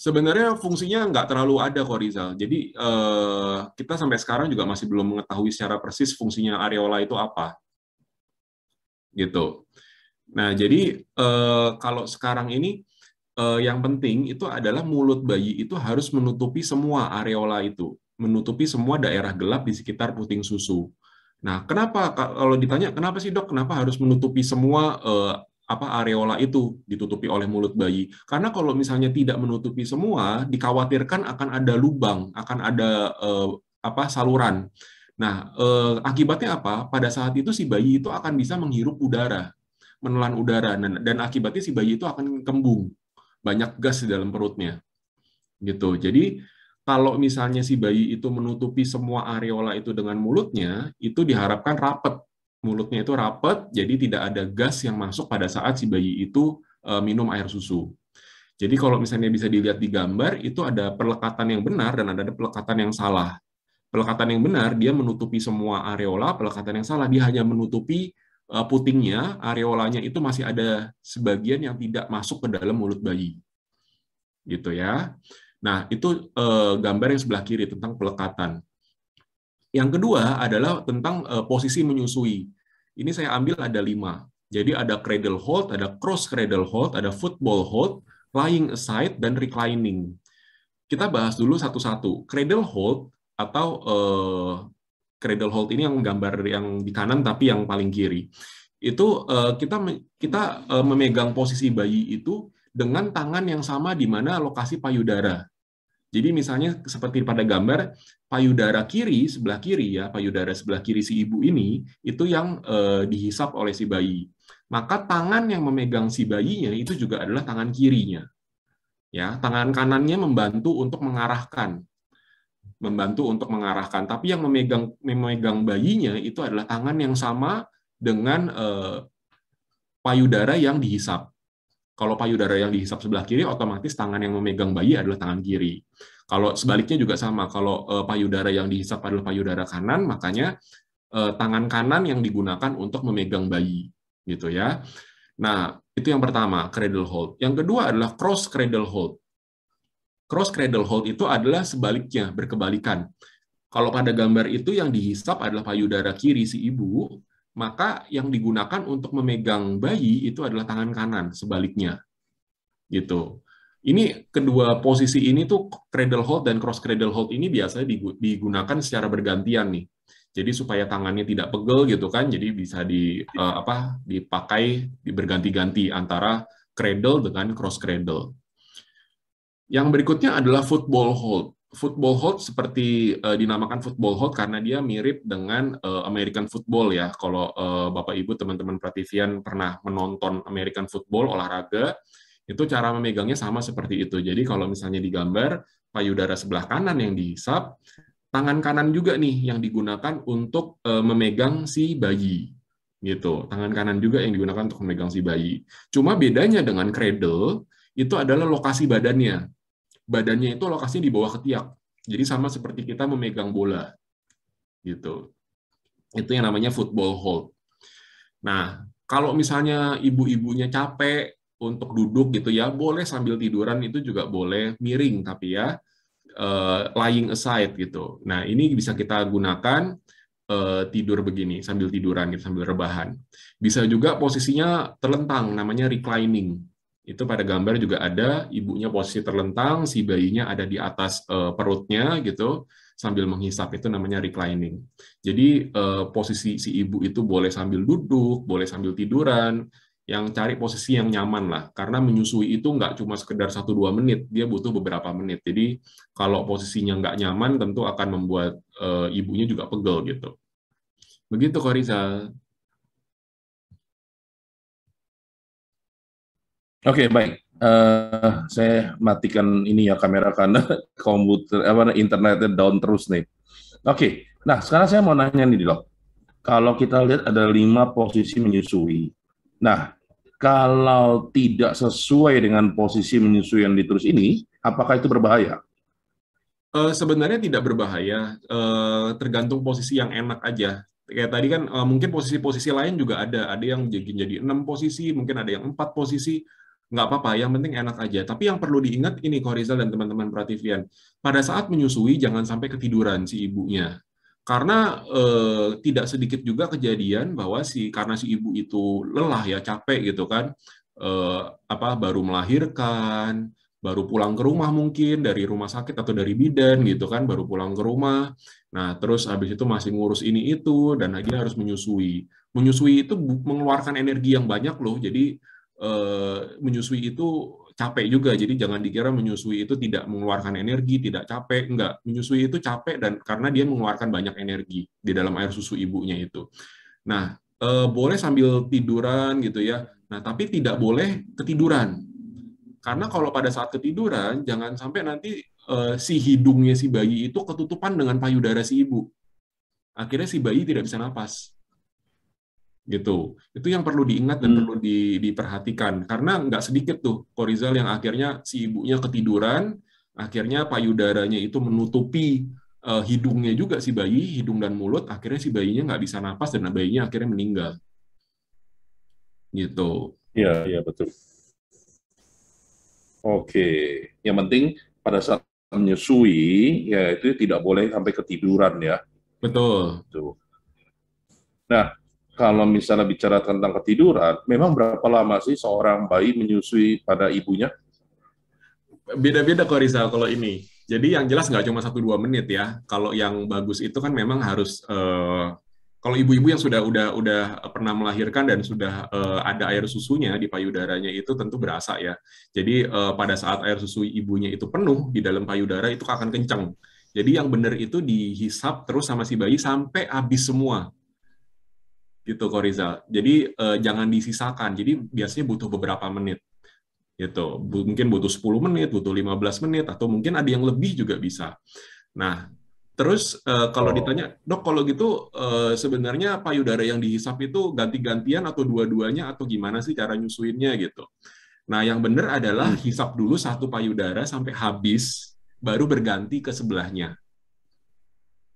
Sebenarnya fungsinya nggak terlalu ada kok, Rizal. Jadi kita sampai sekarang juga masih belum mengetahui secara persis fungsinya areola itu apa. Gitu. Nah, jadi kalau sekarang ini yang penting itu adalah mulut bayi itu harus menutupi semua areola itu, menutupi semua daerah gelap di sekitar puting susu. Nah, kenapa kalau ditanya kenapa sih dok, kenapa harus menutupi semua areola itu ditutupi oleh mulut bayi? Karena kalau misalnya tidak menutupi semua, dikhawatirkan akan ada lubang, akan ada saluran. Nah, akibatnya apa? Pada saat itu si bayi itu akan bisa menghirup udara, menelan udara, dan akibatnya si bayi itu akan kembung, banyak gas di dalam perutnya, gitu. Jadi kalau misalnya si bayi itu menutupi semua areola itu dengan mulutnya, itu diharapkan rapat. Mulutnya itu rapat, jadi tidak ada gas yang masuk pada saat si bayi itu minum air susu. Jadi kalau misalnya bisa dilihat di gambar, itu ada pelekatan yang benar dan ada pelekatan yang salah. Pelekatan yang benar, dia menutupi semua areola, pelekatan yang salah, dia hanya menutupi putingnya, areolanya itu masih ada sebagian yang tidak masuk ke dalam mulut bayi. Gitu ya. Nah, itu gambar yang sebelah kiri tentang pelekatan. Yang kedua adalah tentang posisi menyusui. Ini saya ambil ada 5. Jadi ada cradle hold, ada cross cradle hold, ada football hold, lying aside, dan reclining. Kita bahas dulu satu-satu. Cradle hold atau cradle hold ini yang gambar yang di kanan tapi yang paling kiri. Itu kita memegang posisi bayi itu dengan tangan yang sama di mana lokasi payudara. Jadi misalnya seperti pada gambar payudara kiri sebelah kiri ya, payudara sebelah kiri si ibu ini itu yang dihisap oleh si bayi. Maka tangan yang memegang si bayinya itu juga adalah tangan kirinya. Ya, tangan kanannya membantu untuk mengarahkan. Tapi yang memegang bayinya itu adalah tangan yang sama dengan payudara yang dihisap. Kalau payudara yang dihisap sebelah kiri, otomatis tangan yang memegang bayi adalah tangan kiri. Kalau sebaliknya juga sama, kalau payudara yang dihisap adalah payudara kanan, makanya tangan kanan yang digunakan untuk memegang bayi, gitu ya. Nah, itu yang pertama, cradle hold. Yang kedua adalah cross cradle hold. Cross cradle hold itu adalah sebaliknya, berkebalikan. Kalau pada gambar itu yang dihisap adalah payudara kiri si ibu, maka yang digunakan untuk memegang bayi itu adalah tangan kanan, sebaliknya. Gitu. Ini kedua posisi ini tuh cradle hold dan cross cradle hold ini biasanya digunakan secara bergantian nih. Jadi supaya tangannya tidak pegel gitu kan, jadi bisa dipakai berganti-ganti antara cradle dengan cross cradle. Yang berikutnya adalah football hold. Football hold seperti dinamakan football hold karena dia mirip dengan American football ya. Kalau Bapak Ibu teman-teman Prativian pernah menonton American football olahraga, itu cara memegangnya sama seperti itu. Jadi kalau misalnya digambar payudara sebelah kanan yang dihisap, tangan kanan juga nih yang digunakan untuk memegang si bayi. Gitu. Tangan kanan juga yang digunakan untuk memegang si bayi. Cuma bedanya dengan cradle itu adalah lokasi badannya. Badannya itu lokasinya di bawah ketiak. Jadi sama seperti kita memegang bola. Gitu. Itu yang namanya football hold. Nah, kalau misalnya ibu-ibunya capek untuk duduk gitu ya, boleh sambil tiduran itu juga boleh, miring tapi ya, lying aside gitu. Nah, ini bisa kita gunakan tidur begini, sambil tiduran gitu, sambil rebahan. Bisa juga posisinya terlentang, namanya reclining. Itu pada gambar juga ada, ibunya posisi terlentang, si bayinya ada di atas perutnya gitu, sambil menghisap, itu namanya reclining. Jadi posisi si ibu itu boleh sambil duduk, boleh sambil tiduran. yang cari posisi yang nyaman lah, karena menyusui itu nggak cuma sekedar 1-2 menit, dia butuh beberapa menit. Jadi kalau posisinya nggak nyaman, tentu akan membuat ibunya juga pegel gitu. Begitu, Kak Rizal. Oke, baik. Saya matikan ini ya kamera karena komputer internetnya down terus nih. Oke, nah sekarang saya mau nanya nih dok. Kalau kita lihat ada 5 posisi menyusui. Nah, kalau tidak sesuai dengan posisi menyusui yang ditulis ini, apakah itu berbahaya? Sebenarnya tidak berbahaya, tergantung posisi yang enak aja. Kayak tadi kan mungkin posisi-posisi lain juga ada yang jadi 6 posisi, mungkin ada yang 4 posisi, nggak apa-apa, yang penting enak aja. Tapi yang perlu diingat ini, Korizal dan teman-teman Prativian, pada saat menyusui jangan sampai ketiduran si ibunya. Karena tidak sedikit juga kejadian bahwa karena si ibu itu lelah ya, capek gitu kan, baru melahirkan, baru pulang ke rumah mungkin dari rumah sakit atau dari bidan gitu kan, baru pulang ke rumah. Nah, terus habis itu masih ngurus ini itu dan dia harus menyusui. Menyusui itu mengeluarkan energi yang banyak loh. Jadi menyusui itu capek juga. Jadi jangan dikira menyusui itu tidak mengeluarkan energi, tidak capek. Enggak, menyusui itu capek dan karena dia mengeluarkan banyak energi di dalam air susu ibunya itu. Nah, boleh sambil tiduran gitu ya. Nah, tapi tidak boleh ketiduran. Karena kalau pada saat ketiduran, jangan sampai nanti si hidungnya si bayi itu ketutupan dengan payudara si ibu. Akhirnya si bayi tidak bisa napas. Gitu. Itu yang perlu diingat dan perlu diperhatikan. Karena nggak sedikit tuh, Korizal, yang akhirnya si ibunya ketiduran, akhirnya payudaranya itu menutupi hidungnya juga si bayi, hidung dan mulut, akhirnya si bayinya nggak bisa napas dan bayinya akhirnya meninggal. Gitu. Iya, iya betul. Oke, yang penting pada saat menyusui, ya itu tidak boleh sampai ketiduran ya. Betul. Tuh. Nah, kalau misalnya bicara tentang ketiduran, memang berapa lama sih seorang bayi menyusui pada ibunya? Beda-beda kok Rizal kalau ini. Jadi yang jelas nggak cuma 1-2 menit ya. Kalau yang bagus itu kan memang harus kalau ibu-ibu yang udah pernah melahirkan dan sudah ada air susunya di payudaranya itu tentu berasa ya. Jadi pada saat air susu ibunya itu penuh di dalam payudara itu akan kencang. Jadi yang benar itu dihisap terus sama si bayi sampai habis semua. Gitu kok Rizal. Jadi jangan disisakan. Jadi biasanya butuh beberapa menit gitu. Mungkin butuh 10 menit, butuh 15 menit, atau mungkin ada yang lebih juga bisa. Nah, terus kalau ditanya, dok kalau gitu sebenarnya payudara yang dihisap itu ganti-gantian atau dua-duanya atau gimana sih cara nyusuinnya gitu. Nah, yang benar adalah hisap dulu satu payudara sampai habis, baru berganti ke sebelahnya.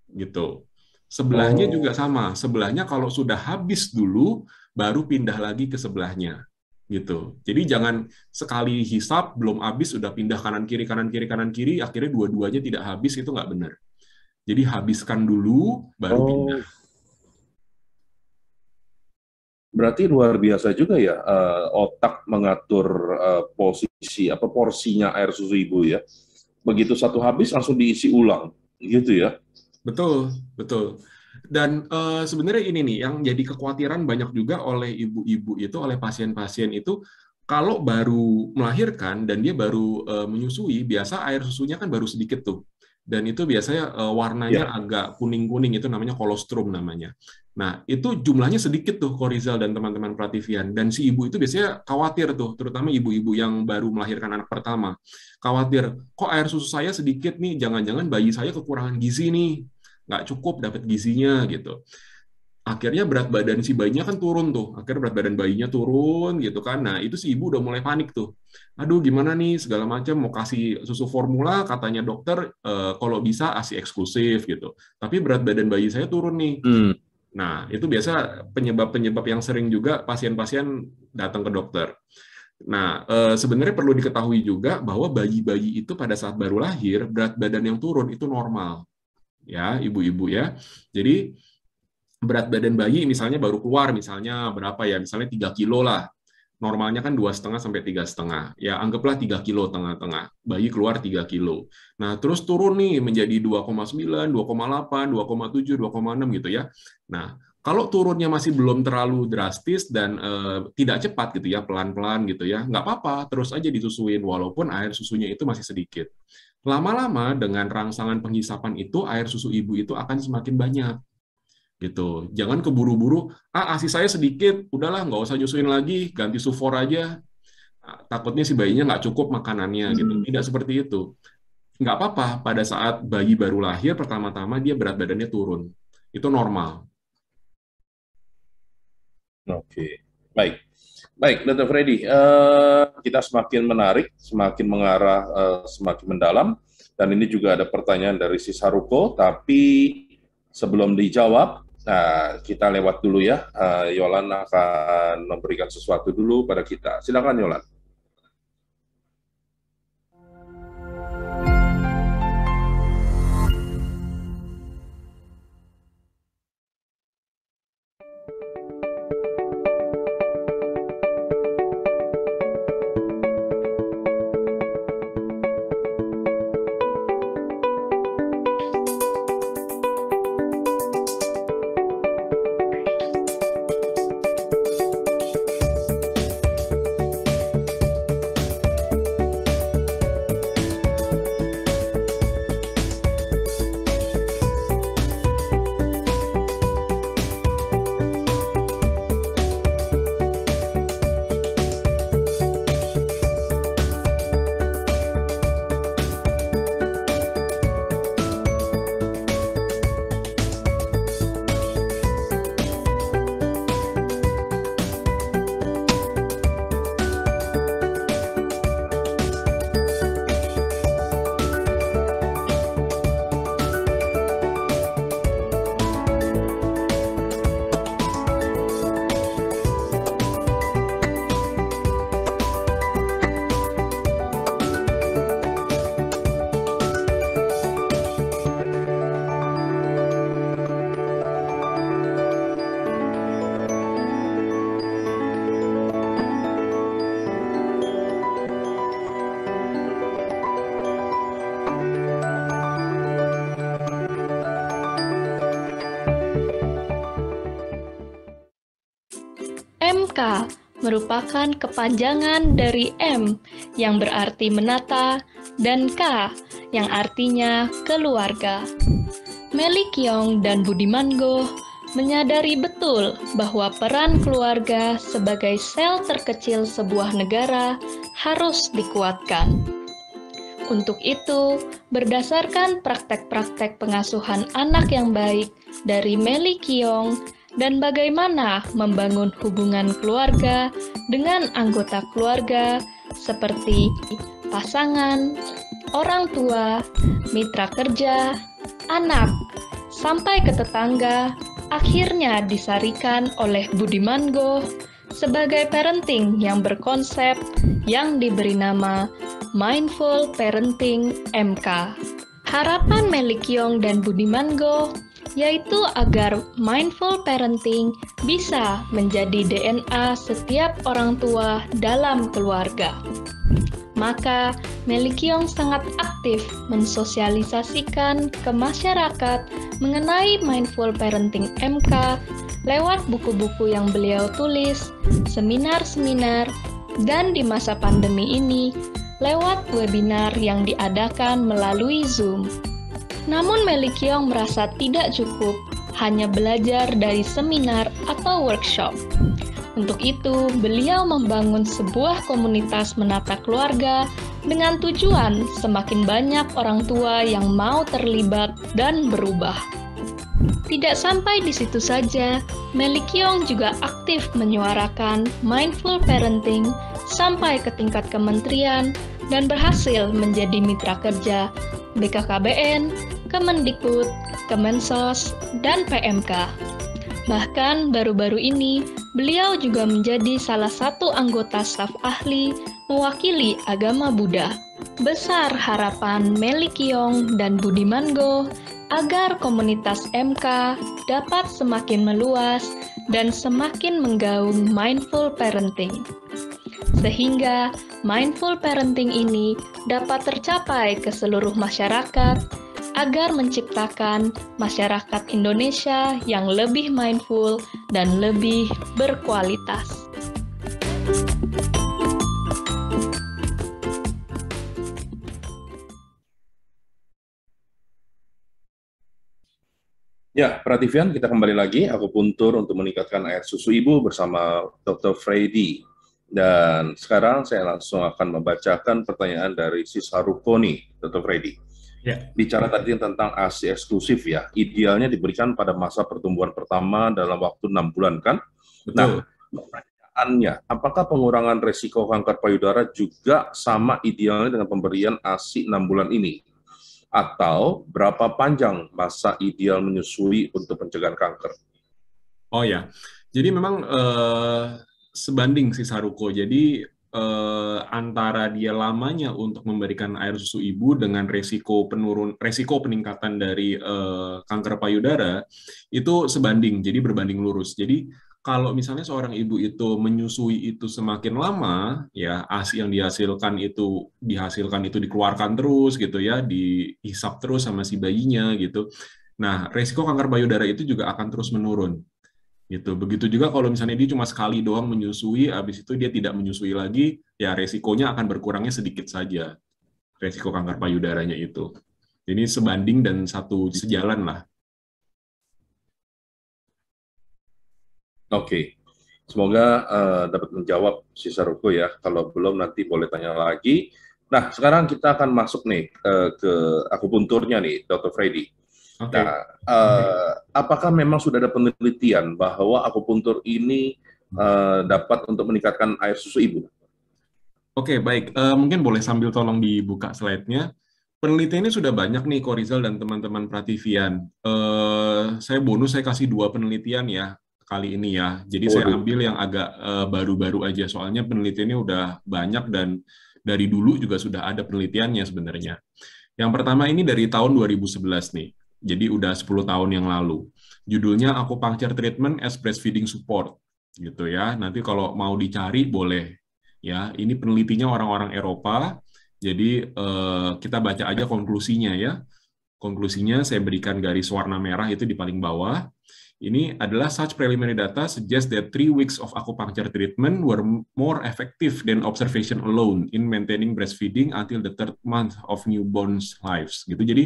Gitu. Sebelahnya juga sama. Sebelahnya kalau sudah habis dulu, baru pindah lagi ke sebelahnya. Gitu. Jadi jangan sekali hisap belum habis sudah pindah kanan kiri kanan kiri kanan kiri akhirnya dua-duanya tidak habis, itu nggak benar. Jadi habiskan dulu baru pindah. Berarti luar biasa juga ya otak mengatur posisi porsinya air susu ibu ya. Begitu satu habis langsung diisi ulang gitu ya. Betul, betul. Dan sebenarnya ini nih yang jadi kekhawatiran banyak juga oleh ibu-ibu itu, oleh pasien-pasien itu, kalau baru melahirkan dan dia baru menyusui, biasa air susunya kan baru sedikit tuh. Dan itu biasanya warnanya agak kuning-kuning, itu namanya kolostrum namanya. Nah, itu jumlahnya sedikit tuh, Korizal dan teman-teman Prativian. Dan si ibu itu biasanya khawatir tuh, terutama ibu-ibu yang baru melahirkan anak pertama. Khawatir, kok air susu saya sedikit nih, jangan-jangan bayi saya kekurangan gizi nih, nggak cukup dapat gizinya gitu. Akhirnya berat badan si bayinya kan turun tuh. Akhirnya berat badan bayinya turun gitu kan. Nah, itu si ibu udah mulai panik tuh. Aduh, gimana nih segala macam, mau kasih susu formula, katanya dokter kalau bisa ASI eksklusif gitu. Tapi berat badan bayi saya turun nih. Nah, itu biasa penyebab-penyebab yang sering juga pasien-pasien datang ke dokter. Nah, sebenarnya perlu diketahui juga bahwa bayi-bayi itu pada saat baru lahir, berat badan yang turun itu normal. Ya, ibu-ibu ya. Jadi berat badan bayi misalnya baru keluar misalnya berapa ya, misalnya 3 kilo lah, normalnya kan 2,5 sampai 3,5 ya, anggaplah 3 kilo tengah-tengah, bayi keluar 3 kilo. Nah terus turun nih menjadi 2,9, 2,8, 2,7, 2,6 gitu ya. Nah Kalau turunnya masih belum terlalu drastis dan tidak cepat gitu ya, pelan-pelan gitu ya, nggak apa-apa, terus aja disusuin walaupun air susunya itu masih sedikit. Lama-lama dengan rangsangan penghisapan itu air susu ibu itu akan semakin banyak gitu. Jangan keburu-buru, ASI saya sedikit, udahlah nggak usah nyusuin lagi, ganti sufor aja. Takutnya si bayinya nggak cukup makanannya gitu. Tidak seperti itu. Nggak apa-apa pada saat bayi baru lahir pertama-tama dia berat badannya turun. Itu normal. Oke, baik. Baik, Dr. Freddy, kita semakin menarik, semakin mengarah, semakin mendalam, dan ini juga ada pertanyaan dari si Saruko, tapi sebelum dijawab, nah, kita lewat dulu ya, Yolan akan memberikan sesuatu dulu pada kita. Silakan Yolan. MK merupakan kepanjangan dari M yang berarti menata dan K yang artinya keluarga. Melly Kyong dan Budiman Go menyadari betul bahwa peran keluarga sebagai sel terkecil sebuah negara harus dikuatkan. Untuk itu, berdasarkan praktek-praktek pengasuhan anak yang baik dari Melly Kyong dan bagaimana membangun hubungan keluarga dengan anggota keluarga seperti pasangan, orang tua, mitra kerja, anak, sampai ke tetangga, akhirnya disarikan oleh Budiman Go sebagai parenting yang berkonsep yang diberi nama Mindful Parenting MK. Harapan Melly Kyong dan Budiman Go yaitu agar mindful parenting bisa menjadi DNA setiap orang tua dalam keluarga. Maka, Melly Kyong sangat aktif mensosialisasikan ke masyarakat mengenai mindful parenting MK lewat buku-buku yang beliau tulis, seminar-seminar, dan di masa pandemi ini, lewat webinar yang diadakan melalui Zoom. Namun Melly Kyong merasa tidak cukup hanya belajar dari seminar atau workshop. Untuk itu, beliau membangun sebuah komunitas menata keluarga dengan tujuan semakin banyak orang tua yang mau terlibat dan berubah. Tidak sampai di situ saja, Melly Kyong juga aktif menyuarakan mindful parenting sampai ke tingkat kementerian dan berhasil menjadi mitra kerja BKKBN, Kemendikbud, Kemensos, dan PMK. Bahkan baru-baru ini, beliau juga menjadi salah satu anggota staf ahli mewakili agama Buddha. Besar harapan Melly Kyong dan Budiman Go agar komunitas MK dapat semakin meluas dan semakin menggaung mindful parenting. Sehingga mindful parenting ini dapat tercapai ke seluruh masyarakat agar menciptakan masyarakat Indonesia yang lebih mindful dan lebih berkualitas. Ya, Prativian, kita kembali lagi. Akupuntur untuk meningkatkan air susu ibu bersama Dr. Freddy. Dan sekarang saya langsung akan membacakan pertanyaan dari Sis Haruko nih, Dr. Freddy. Ya. Bicara tadi tentang ASI eksklusif ya, idealnya diberikan pada masa pertumbuhan pertama dalam waktu 6 bulan kan? Betul. Nah, pertanyaannya, apakah pengurangan resiko kanker payudara juga sama idealnya dengan pemberian ASI 6 bulan ini? Atau berapa panjang masa ideal menyusui untuk pencegahan kanker? Oh ya, jadi memang sebanding sih Saruko. Jadi antara dia lamanya untuk memberikan air susu ibu dengan resiko peningkatan dari kanker payudara itu sebanding, jadi berbanding lurus. Jadi kalau misalnya seorang ibu itu menyusui itu semakin lama, ya ASI yang dihasilkan itu dikeluarkan terus gitu ya, dihisap terus sama si bayinya gitu. Nah, resiko kanker payudara itu juga akan terus menurun. Gitu. Begitu juga kalau misalnya dia cuma sekali doang menyusui, habis itu dia tidak menyusui lagi, ya resikonya akan berkurangnya sedikit saja, resiko kanker payudaranya itu. Jadi sebanding dan satu sejalan lah. Oke, semoga dapat menjawab si Saruko ya. Kalau belum nanti boleh tanya lagi. Nah, sekarang kita akan masuk nih ke akupunturnya nih, Dr. Freddy. Oke. Nah, apakah memang sudah ada penelitian bahwa akupuntur ini dapat untuk meningkatkan air susu ibu? Oke, baik. Mungkin boleh sambil tolong dibuka slide-nya. Penelitiannya sudah banyak nih, Ko Rizal dan teman-teman Prativian. Saya kasih 2 penelitian ya kali ini ya. Jadi saya ambil yang agak baru-baru aja, soalnya penelitiannya udah banyak dan dari dulu juga sudah ada penelitiannya sebenarnya. Yang pertama ini dari tahun 2011 nih. Jadi udah 10 tahun yang lalu. Judulnya Acupuncture Treatment as Breastfeeding Support gitu ya. Nanti kalau mau dicari boleh ya. Ini penelitinya orang-orang Eropa. Jadi kita baca aja konklusinya ya. Konklusinya saya berikan garis warna merah itu di paling bawah. Ini adalah such preliminary data suggest that 3 weeks of acupuncture treatment were more effective than observation alone in maintaining breastfeeding until the 3rd month of newborn's lives. Gitu. Jadi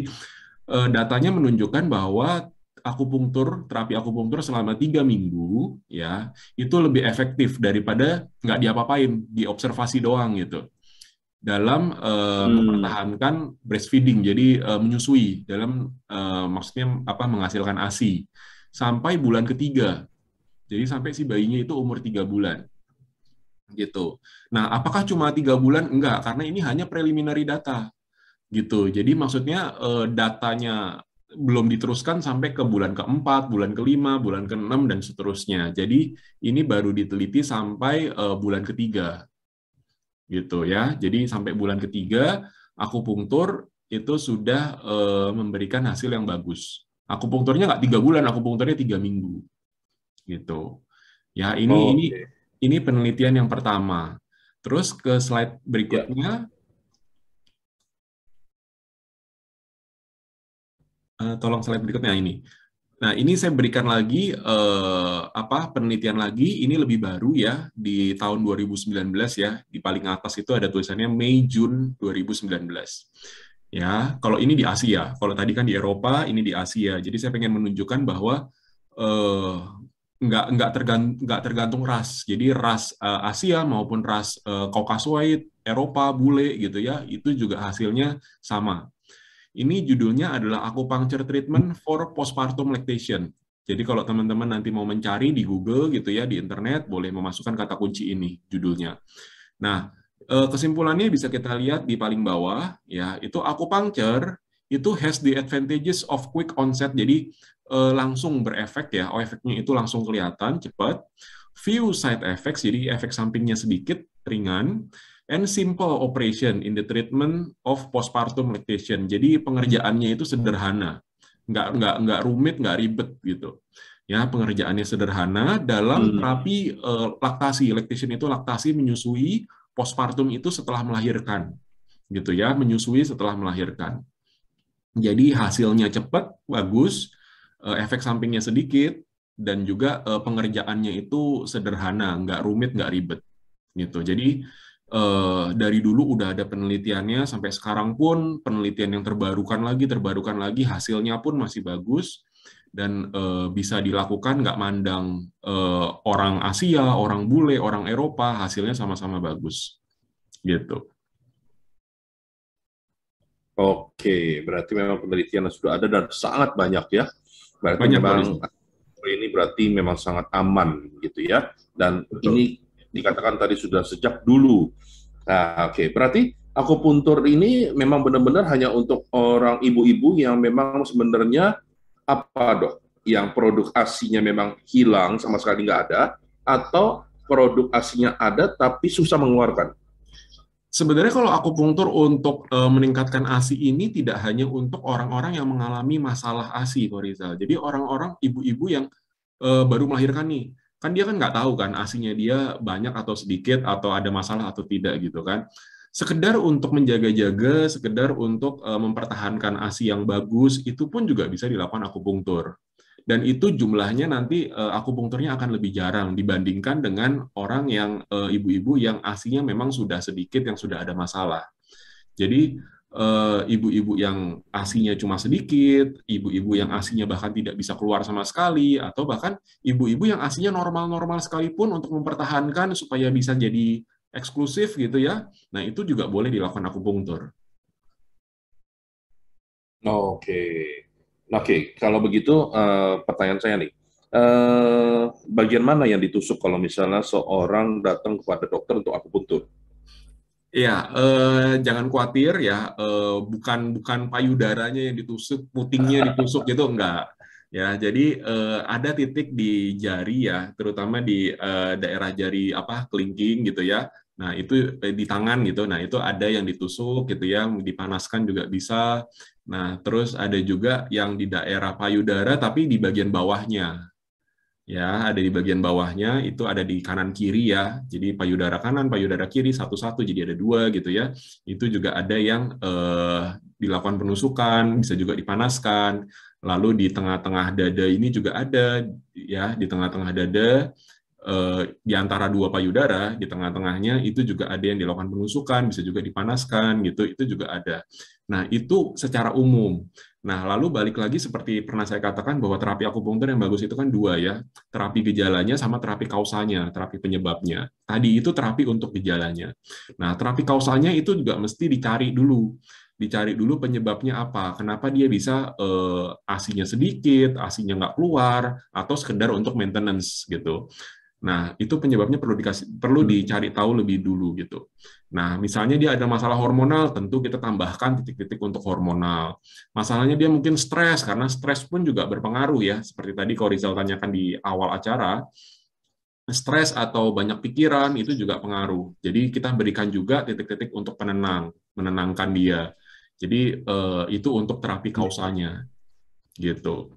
datanya menunjukkan bahwa terapi akupunktur selama 3 minggu ya itu lebih efektif daripada nggak diapa-apain, diobservasi doang gitu. Dalam mempertahankan breastfeeding, jadi menyusui dalam maksudnya menghasilkan ASI sampai bulan ketiga. Jadi sampai si bayinya itu umur 3 bulan. Gitu. Nah, apakah cuma 3 bulan? Enggak, karena ini hanya preliminary data. Gitu. Jadi maksudnya datanya belum diteruskan sampai ke bulan ke-4, bulan ke-5, bulan ke-6 dan seterusnya. Jadi ini baru diteliti sampai bulan ketiga. Gitu ya. Jadi sampai bulan ketiga akupunktur itu sudah memberikan hasil yang bagus. Akupunkturnya nggak 3 bulan, akupunkturnya 3 minggu, gitu. Ya ini penelitian yang pertama. Terus ke slide berikutnya, tolong slide berikutnya ini. Nah ini saya berikan lagi penelitian lagi. Ini lebih baru ya di tahun 2019 ya. Di paling atas itu ada tulisannya Mei Jun 2019. Ya, kalau ini di Asia, kalau tadi kan di Eropa, ini di Asia. Jadi saya pengen menunjukkan bahwa nggak tergantung ras. Jadi ras Asia maupun ras Caucasoid, Eropa, bule gitu ya, itu juga hasilnya sama. Ini judulnya adalah Acupuncture Treatment for Postpartum Lactation. Jadi kalau teman-teman nanti mau mencari di Google gitu ya, di internet, boleh memasukkan kata kunci ini judulnya. Nah, kesimpulannya bisa kita lihat di paling bawah ya, itu acupuncture itu has the advantages of quick onset, jadi langsung berefek ya, efeknya itu langsung kelihatan cepat, few side effects, jadi efek sampingnya sedikit ringan, and simple operation in the treatment of postpartum lactation, jadi pengerjaannya itu sederhana, nggak rumit, nggak ribet gitu. Ya, pengerjaannya sederhana dalam terapi laktasi. Lactation itu laktasi, menyusui. Postpartum itu setelah melahirkan, gitu ya, menyusui setelah melahirkan. Jadi hasilnya cepat, bagus, efek sampingnya sedikit, dan juga pengerjaannya itu sederhana, nggak rumit, nggak ribet. Gitu. Jadi dari dulu udah ada penelitiannya, sampai sekarang pun penelitian yang terbarukan lagi, hasilnya pun masih bagus, dan bisa dilakukan nggak mandang orang Asia, orang bule, orang Eropa, hasilnya sama-sama bagus. Gitu. Oke, berarti memang penelitian sudah ada dan sangat banyak ya. Berarti Banyak, memang Pak. ini berarti memang sangat aman gitu ya. Dan Betul. ini dikatakan tadi sudah sejak dulu. Nah, oke, berarti akupuntur ini memang benar-benar hanya untuk orang ibu-ibu yang memang sebenarnya apa dok? Yang produk ASI-nya memang hilang sama sekali nggak ada, atau produk ASI-nya ada tapi susah mengeluarkan? Sebenarnya kalau akupunktur untuk meningkatkan ASI ini tidak hanya untuk orang-orang yang mengalami masalah ASI, Pak Rizal. Jadi orang-orang ibu-ibu yang baru melahirkan nih, kan dia kan nggak tahu kan ASI-nya dia banyak atau sedikit, atau ada masalah atau tidak gitu kan. Sekedar untuk menjaga-jaga, sekedar untuk mempertahankan ASI yang bagus, itu pun juga bisa dilakukan akupunktur. Dan itu jumlahnya nanti akupunkturnya akan lebih jarang dibandingkan dengan orang yang ibu-ibu yang ASI-nya memang sudah sedikit, yang sudah ada masalah. Jadi ibu-ibu yang ASI-nya cuma sedikit, ibu-ibu yang ASI-nya bahkan tidak bisa keluar sama sekali, atau bahkan ibu-ibu yang ASI-nya normal-normal sekalipun untuk mempertahankan supaya bisa jadi eksklusif gitu ya. Nah, itu juga boleh dilakukan akupunktur. Oke. Oke, kalau begitu pertanyaan saya nih, bagian mana yang ditusuk kalau misalnya seorang datang kepada dokter untuk akupuntur? Ya, jangan khawatir ya, bukan payudaranya yang ditusuk, putingnya ditusuk gitu, enggak. Ya, jadi ada titik di jari ya, terutama di daerah jari apa kelingking gitu ya. Nah, itu di tangan gitu. Nah, itu ada yang ditusuk gitu ya, dipanaskan juga bisa. Nah, terus ada juga yang di daerah payudara tapi di bagian bawahnya. Ya, ada di bagian bawahnya, itu ada di kanan kiri ya. Jadi payudara kanan, payudara kiri satu-satu, jadi ada dua gitu ya. Itu juga ada yang dilakukan penusukan, bisa juga dipanaskan. Lalu di tengah-tengah dada ini juga ada ya, di tengah-tengah dada di antara dua payudara, di tengah-tengahnya itu juga ada yang dilakukan penusukan, bisa juga dipanaskan gitu, itu juga ada. Nah, itu secara umum. Nah, lalu balik lagi seperti pernah saya katakan bahwa terapi akupunktur yang bagus itu kan dua ya, terapi gejalanya sama terapi kausalnya, terapi penyebabnya. Tadi itu terapi untuk gejalanya. Nah, terapi kausalnya itu juga mesti dicari dulu penyebabnya apa, kenapa dia bisa ASI-nya sedikit, ASI-nya nggak keluar, atau sekedar untuk maintenance gitu. Nah, itu penyebabnya perlu dicari tahu lebih dulu gitu. Nah, misalnya dia ada masalah hormonal, tentu kita tambahkan titik-titik untuk hormonal. Masalahnya dia mungkin stres, karena stres pun juga berpengaruh ya. Seperti tadi kalau Rizal tanyakan di awal acara, stres atau banyak pikiran itu juga pengaruh. Jadi kita berikan juga titik-titik untuk menenangkan dia. Jadi itu untuk terapi kausalnya gitu.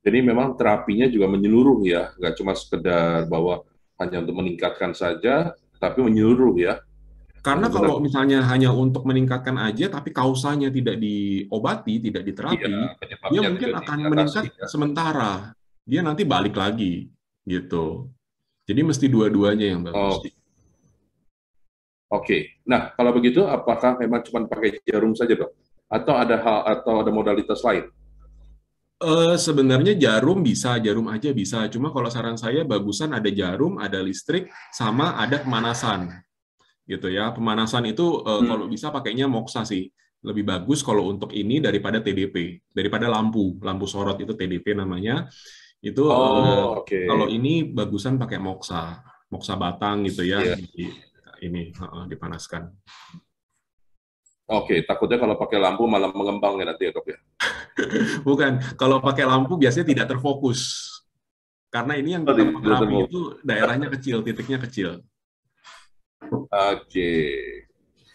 Jadi memang terapinya juga menyeluruh ya, nggak cuma sekedar bahwa hanya untuk meningkatkan saja, tapi menyeluruh ya. Karena Benar-benar. kalau misalnya hanya untuk meningkatkan aja, tapi kausanya tidak diobati, tidak Iya, diterapi, dia penyebabnya mungkin tidak akan diatasi meningkat ya. sementara. Dia nanti balik lagi, gitu. Jadi mesti dua-duanya yang bagus. Oh, oke. Nah, kalau begitu, apakah memang cuma pakai jarum saja dok? Atau ada hal atau ada modalitas lain? Sebenarnya jarum aja bisa. Cuma kalau saran saya bagusan ada jarum, ada listrik, sama ada pemanasan. Gitu ya. Pemanasan itu kalau bisa pakainya moksa sih. Lebih bagus kalau untuk ini daripada TDP, daripada lampu sorot itu TDP namanya. Itu Oh, oke. kalau ini bagusan pakai moksa batang gitu ya. Iya. Ini dipanaskan. Oke, takutnya kalau pakai lampu malah mengembang ya nanti ya dok ya. Bukan, kalau pakai lampu biasanya tidak terfokus. Karena ini yang Oh, kita tidak terapi terfokus. itu daerahnya kecil, titiknya kecil. Oke.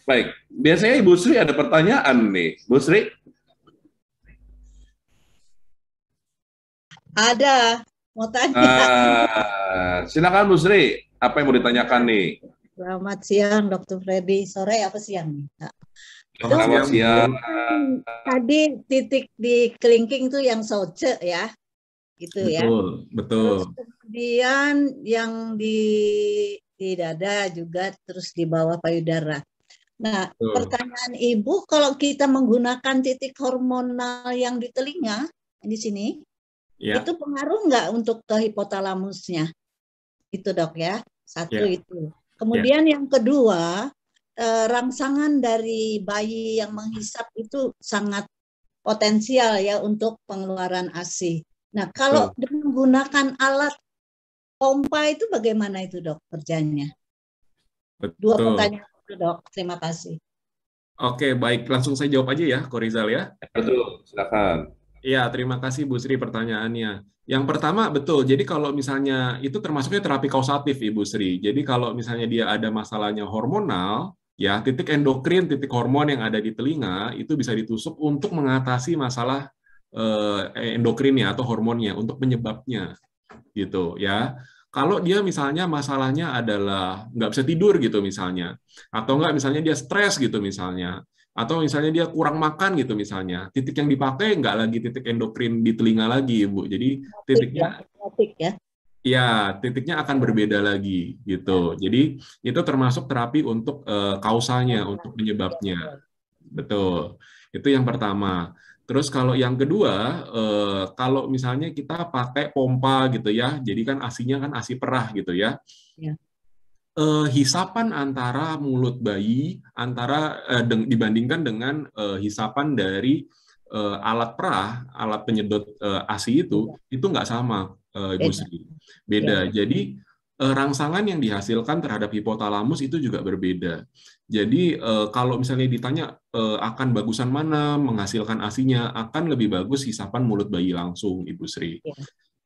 Baik, biasanya Ibu Sri ada pertanyaan nih. Bu Sri? Ada, mau tanya. Silakan Bu Sri, apa yang mau ditanyakan nih? Selamat siang, Dokter Freddy. Sore apa siang nih? Selamat Selamat siang, Bu. siang. Tadi titik di kelingking tuh yang soce ya, gitu ya. Betul, betul. Terus kemudian yang di dada juga, terus di bawah payudara. Nah, Betul. pertanyaan Ibu, kalau kita menggunakan titik hormonal yang di telinga, di sini, Ya, itu pengaruh nggak untuk ke hipotalamusnya? Itu dok ya, satu ya, itu. Kemudian yang kedua, rangsangan dari bayi yang menghisap itu sangat potensial ya untuk pengeluaran ASI. Nah, kalau betul. menggunakan alat pompa itu bagaimana itu dok kerjanya? Dua Betul. pertanyaan itu dok, terima kasih. Oke, baik. Langsung saya jawab aja ya, Korizal ya. Betul, silakan. Iya, terima kasih Bu Sri pertanyaannya. Yang pertama, betul. Jadi kalau misalnya itu termasuknya terapi kausatif, Ibu Sri. Jadi kalau misalnya dia ada masalahnya hormonal, ya titik endokrin, titik hormon yang ada di telinga itu bisa ditusuk untuk mengatasi masalah endokrinnya atau hormonnya, untuk penyebabnya, gitu ya. Kalau dia misalnya masalahnya adalah nggak bisa tidur gitu misalnya, atau nggak misalnya dia stres gitu misalnya, atau misalnya dia kurang makan gitu misalnya, titik yang dipakai nggak lagi titik endokrin di telinga lagi, Bu. Jadi titiknya Ya. ya titiknya akan berbeda lagi gitu. Jadi itu termasuk terapi untuk kausanya, untuk penyebabnya. Betul. Itu yang pertama. Terus kalau yang kedua, kalau misalnya kita pakai pompa gitu ya, jadi kan asinya kan asi perah gitu ya. Ya. Hisapan antara mulut bayi dibandingkan dengan hisapan dari alat perah, alat penyedot ASI itu nggak sama, Ibu Beda. Sri. Beda. Jadi rangsangan yang dihasilkan terhadap hipotalamus itu juga berbeda. Jadi kalau misalnya ditanya akan bagusan mana menghasilkan ASI-nya, akan lebih bagus hisapan mulut bayi langsung, Ibu Sri. Ya.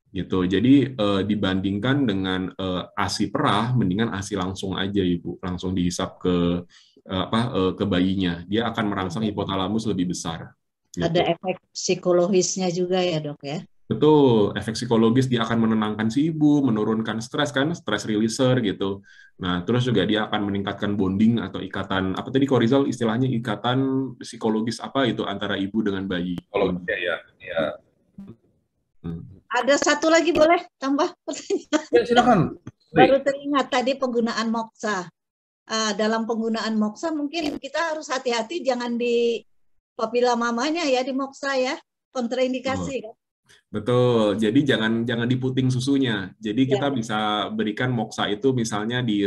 Gitu. Jadi dibandingkan dengan ASI perah, mendingan ASI langsung aja Ibu, langsung dihisap ke bayinya. Dia akan merangsang hipotalamus lebih besar. Gitu. Ada efek psikologisnya juga ya dok ya. Betul, efek psikologis dia akan menenangkan si ibu, menurunkan stres kan, stress releaser gitu. Nah, terus juga dia akan meningkatkan bonding atau ikatan, apa tadi Korizal istilahnya ikatan psikologis apa itu antara ibu dengan bayi. Kalau ya. Ada satu lagi boleh tambah pertanyaan? Ya, silakan. Baru teringat tadi penggunaan moksa. Dalam penggunaan moksa mungkin kita harus hati-hati jangan di papila mamanya ya di moksa ya, kontraindikasi kan. Betul. Jadi jangan diputing susunya. Jadi kita bisa berikan moksa itu misalnya di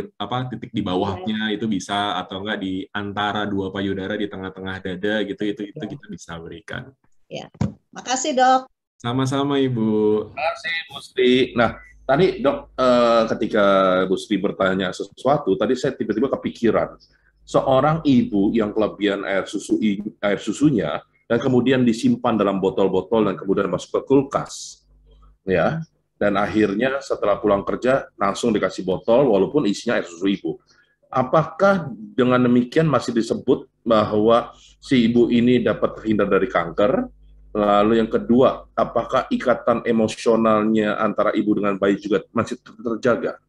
titik di bawahnya itu bisa, atau enggak di antara dua payudara di tengah-tengah dada gitu, itu kita bisa berikan. Ya. Makasih dok. Sama-sama Ibu. Terima kasih Bu Sri. Nah, tadi dok, ketika Bu Sri bertanya sesuatu, tadi saya tiba-tiba kepikiran seorang ibu yang kelebihan air susunya dan kemudian disimpan dalam botol-botol dan kemudian masuk ke kulkas, ya. Dan akhirnya setelah pulang kerja langsung dikasih botol walaupun isinya air susu ibu. Apakah dengan demikian masih disebut bahwa si ibu ini dapat terhindar dari kanker? Lalu yang kedua, apakah ikatan emosionalnya antara ibu dengan bayi juga masih terjaga?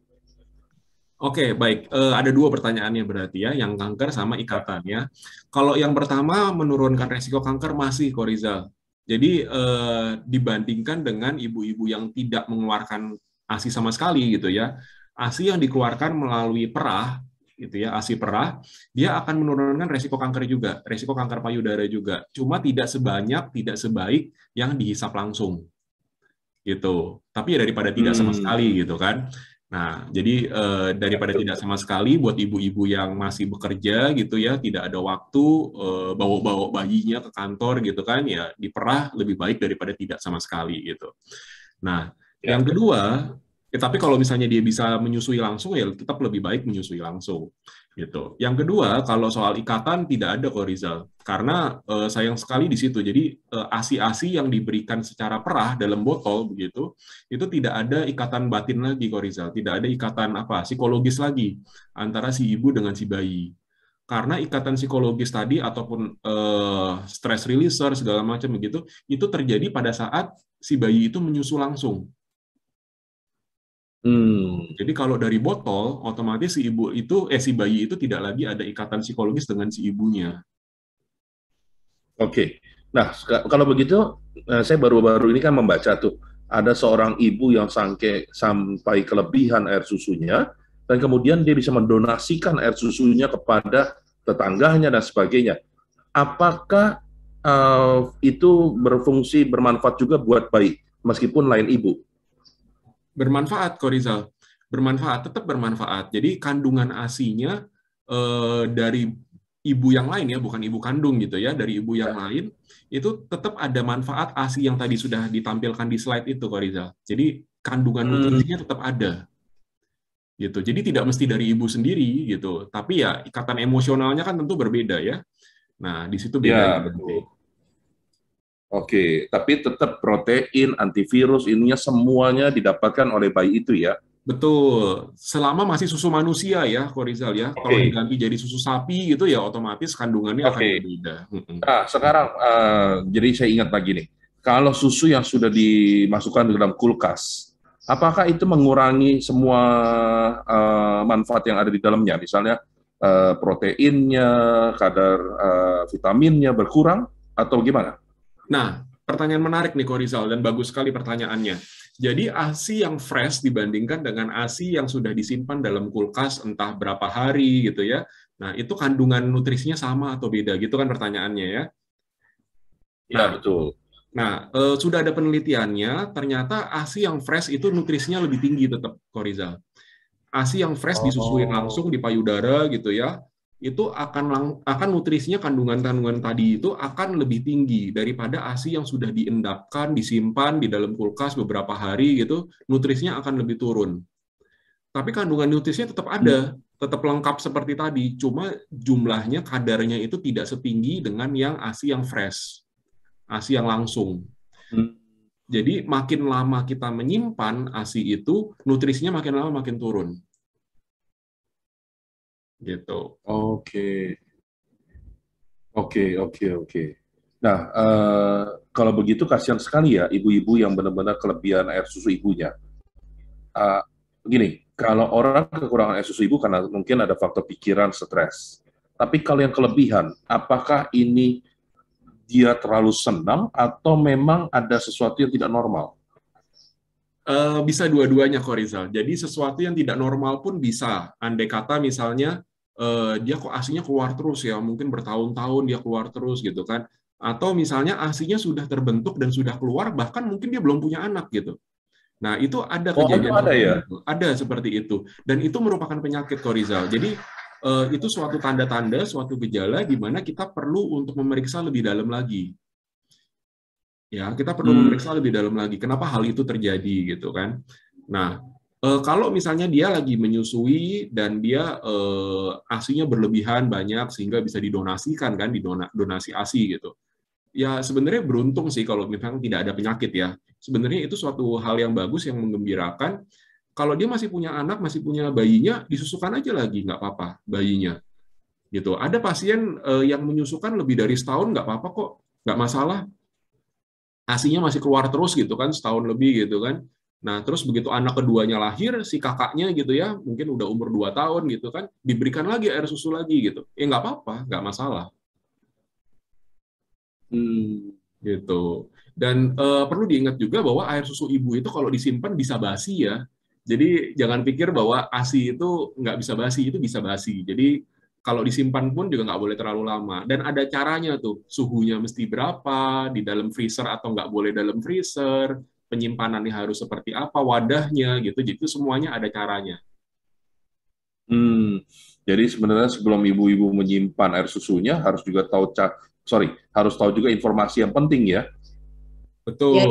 Oke, baik. Ada dua pertanyaannya berarti ya, yang kanker sama ikatannya. Kalau yang pertama menurunkan resiko kanker masih, Korizal. Jadi dibandingkan dengan ibu-ibu yang tidak mengeluarkan ASI sama sekali gitu ya, ASI yang dikeluarkan melalui perah gitu ya, ASI perah, dia akan menurunkan resiko kanker juga, resiko kanker payudara juga. Cuma tidak sebaik yang dihisap langsung gitu. Tapi daripada tidak sama sekali gitu kan. Nah, jadi daripada tidak sama sekali buat ibu-ibu yang masih bekerja gitu ya, tidak ada waktu bawa-bawa bayinya ke kantor gitu kan, ya diperah lebih baik daripada tidak sama sekali gitu. Nah, yang kedua, tapi kalau misalnya dia bisa menyusui langsung ya tetap lebih baik menyusui langsung gitu. Yang kedua, kalau soal ikatan tidak ada kok Rizal, karena sayang sekali di situ. Jadi ASI-ASI yang diberikan secara perah dalam botol begitu, itu tidak ada ikatan batin lagi kok Rizal, tidak ada ikatan psikologis lagi antara si ibu dengan si bayi. Karena ikatan psikologis tadi ataupun stress releaser segala macam begitu, itu terjadi pada saat si bayi itu menyusu langsung. Jadi kalau dari botol, otomatis si bayi itu tidak lagi ada ikatan psikologis dengan si ibunya. Oke. Nah, kalau begitu, saya baru-baru ini kan membaca tuh, ada seorang ibu yang sampai kelebihan air susunya, dan kemudian dia bisa mendonasikan air susunya kepada tetangganya dan sebagainya. Apakah itu bermanfaat juga buat bayi, meskipun lain ibu? Bermanfaat, Korizal. Bermanfaat, tetap bermanfaat. Jadi kandungan ASI-nya dari ibu yang lain ya, bukan ibu kandung gitu ya, dari ibu yang lain, itu tetap ada manfaat ASI yang tadi sudah ditampilkan di slide itu, Korizal. Jadi kandungan nutrisinya tetap ada. Gitu. Jadi tidak mesti dari ibu sendiri gitu. Tapi ya ikatan emosionalnya kan tentu berbeda ya. Nah, di situ Ya, bedanya. betul. Oke, tapi tetap protein, antivirus, ininya semuanya didapatkan oleh bayi itu ya? Betul. Selama masih susu manusia ya, Korizal ya. Kalau Oke. diganti jadi susu sapi gitu ya otomatis kandungannya akan Oke. berbeda. Nah, sekarang jadi saya ingat lagi nih, kalau susu yang sudah dimasukkan ke dalam kulkas, apakah itu mengurangi semua manfaat yang ada di dalamnya? Misalnya proteinnya, kadar vitaminnya berkurang, atau gimana? Nah, pertanyaan menarik nih Korizal dan bagus sekali pertanyaannya. Jadi ASI yang fresh dibandingkan dengan ASI yang sudah disimpan dalam kulkas entah berapa hari gitu ya. Nah, itu kandungan nutrisinya sama atau beda gitu kan pertanyaannya ya. Ya, Nah, betul. sudah ada penelitiannya, ternyata ASI yang fresh itu nutrisinya lebih tinggi tetap, Korizal. ASI yang fresh disusuin langsung di payudara gitu ya, itu akan nutrisinya kandungan-kandungan tadi itu akan lebih tinggi daripada ASI yang sudah diendapkan, disimpan di dalam kulkas beberapa hari gitu, nutrisinya akan lebih turun. Tapi kandungan nutrisinya tetap ada, tetap lengkap seperti tadi, cuma jumlahnya, kadarnya itu tidak setinggi dengan yang ASI yang fresh, ASI yang langsung. Jadi makin lama kita menyimpan ASI itu, nutrisinya makin lama makin turun. Gitu. Oke. Oke. Nah, kalau begitu kasihan sekali ya ibu-ibu yang benar-benar kelebihan air susu ibunya. Begini, kalau orang kekurangan air susu ibu karena mungkin ada faktor pikiran, stres. Tapi kalau yang kelebihan, apakah ini dia terlalu senang atau memang ada sesuatu yang tidak normal? Bisa dua-duanya, Korizal. Jadi sesuatu yang tidak normal pun bisa. Andai kata misalnya dia kok ASI-nya keluar terus ya, mungkin bertahun-tahun dia keluar terus gitu kan. Atau misalnya ASI-nya sudah terbentuk dan sudah keluar, bahkan mungkin dia belum punya anak gitu. Nah, itu ada Itu kejadian ada seperti ya? itu. Ada seperti itu. Dan itu merupakan penyakit, Korizal. Jadi itu suatu tanda-tanda, suatu gejala di mana kita perlu untuk memeriksa lebih dalam lagi. Ya, kita perlu memeriksa lebih dalam lagi kenapa hal itu terjadi gitu kan. Nah, kalau misalnya dia lagi menyusui dan dia ASI-nya berlebihan banyak sehingga bisa didonasikan kan, donasi ASI gitu. Ya sebenarnya beruntung sih kalau memang tidak ada penyakit ya. Sebenarnya itu suatu hal yang bagus, yang menggembirakan. Kalau dia masih punya anak, masih punya bayinya, disusukan aja lagi, nggak apa-apa bayinya. Gitu. Ada pasien yang menyusukan lebih dari setahun, nggak apa-apa kok, nggak masalah. ASI-nya masih keluar terus gitu kan, setahun lebih gitu kan. Nah, terus begitu anak keduanya lahir, si kakaknya gitu ya, mungkin udah umur 2 tahun gitu kan, diberikan lagi air susu lagi gitu. Nggak apa-apa, nggak masalah. Gitu. Dan perlu diingat juga bahwa air susu ibu itu kalau disimpan bisa basi ya. Jadi jangan pikir bahwa ASI itu nggak bisa basi, itu bisa basi. Jadi kalau disimpan pun juga nggak boleh terlalu lama. Dan ada caranya tuh, suhunya mesti berapa, di dalam freezer atau nggak boleh dalam freezer, penyimpanannya harus seperti apa, wadahnya gitu. Jadi itu semuanya ada caranya. Jadi sebenarnya sebelum ibu-ibu menyimpan air susunya harus juga harus tahu juga informasi yang penting ya. Betul. Ya,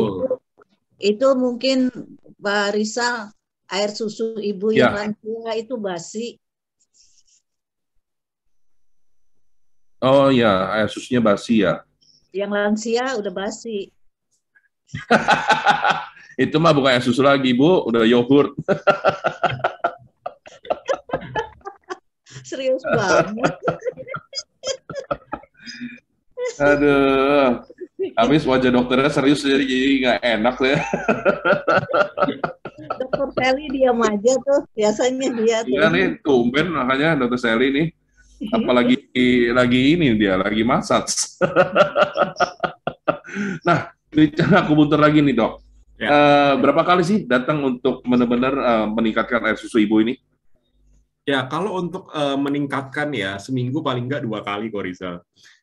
itu mungkin Mbak Rizal, air susu ibu yang lansia itu basi. Oh ya, air susunya basi ya. Yang lansia udah basi. Itu mah bukan air susu lagi, Bu, udah yogurt. Serius banget. Aduh, habis wajah dokternya serius jadi nggak enak ya. Dokter Sally diam aja tuh, biasanya dia tuh. Iya nih, tumben makanya dokter Sally nih. Apalagi lagi ini dia, lagi massage. Nah, bicara akupuntur lagi nih dok. Ya. Berapa kali sih datang untuk benar-benar meningkatkan air susu ibu ini? Ya, kalau untuk meningkatkan ya, seminggu paling nggak 2 kali kok Rizal.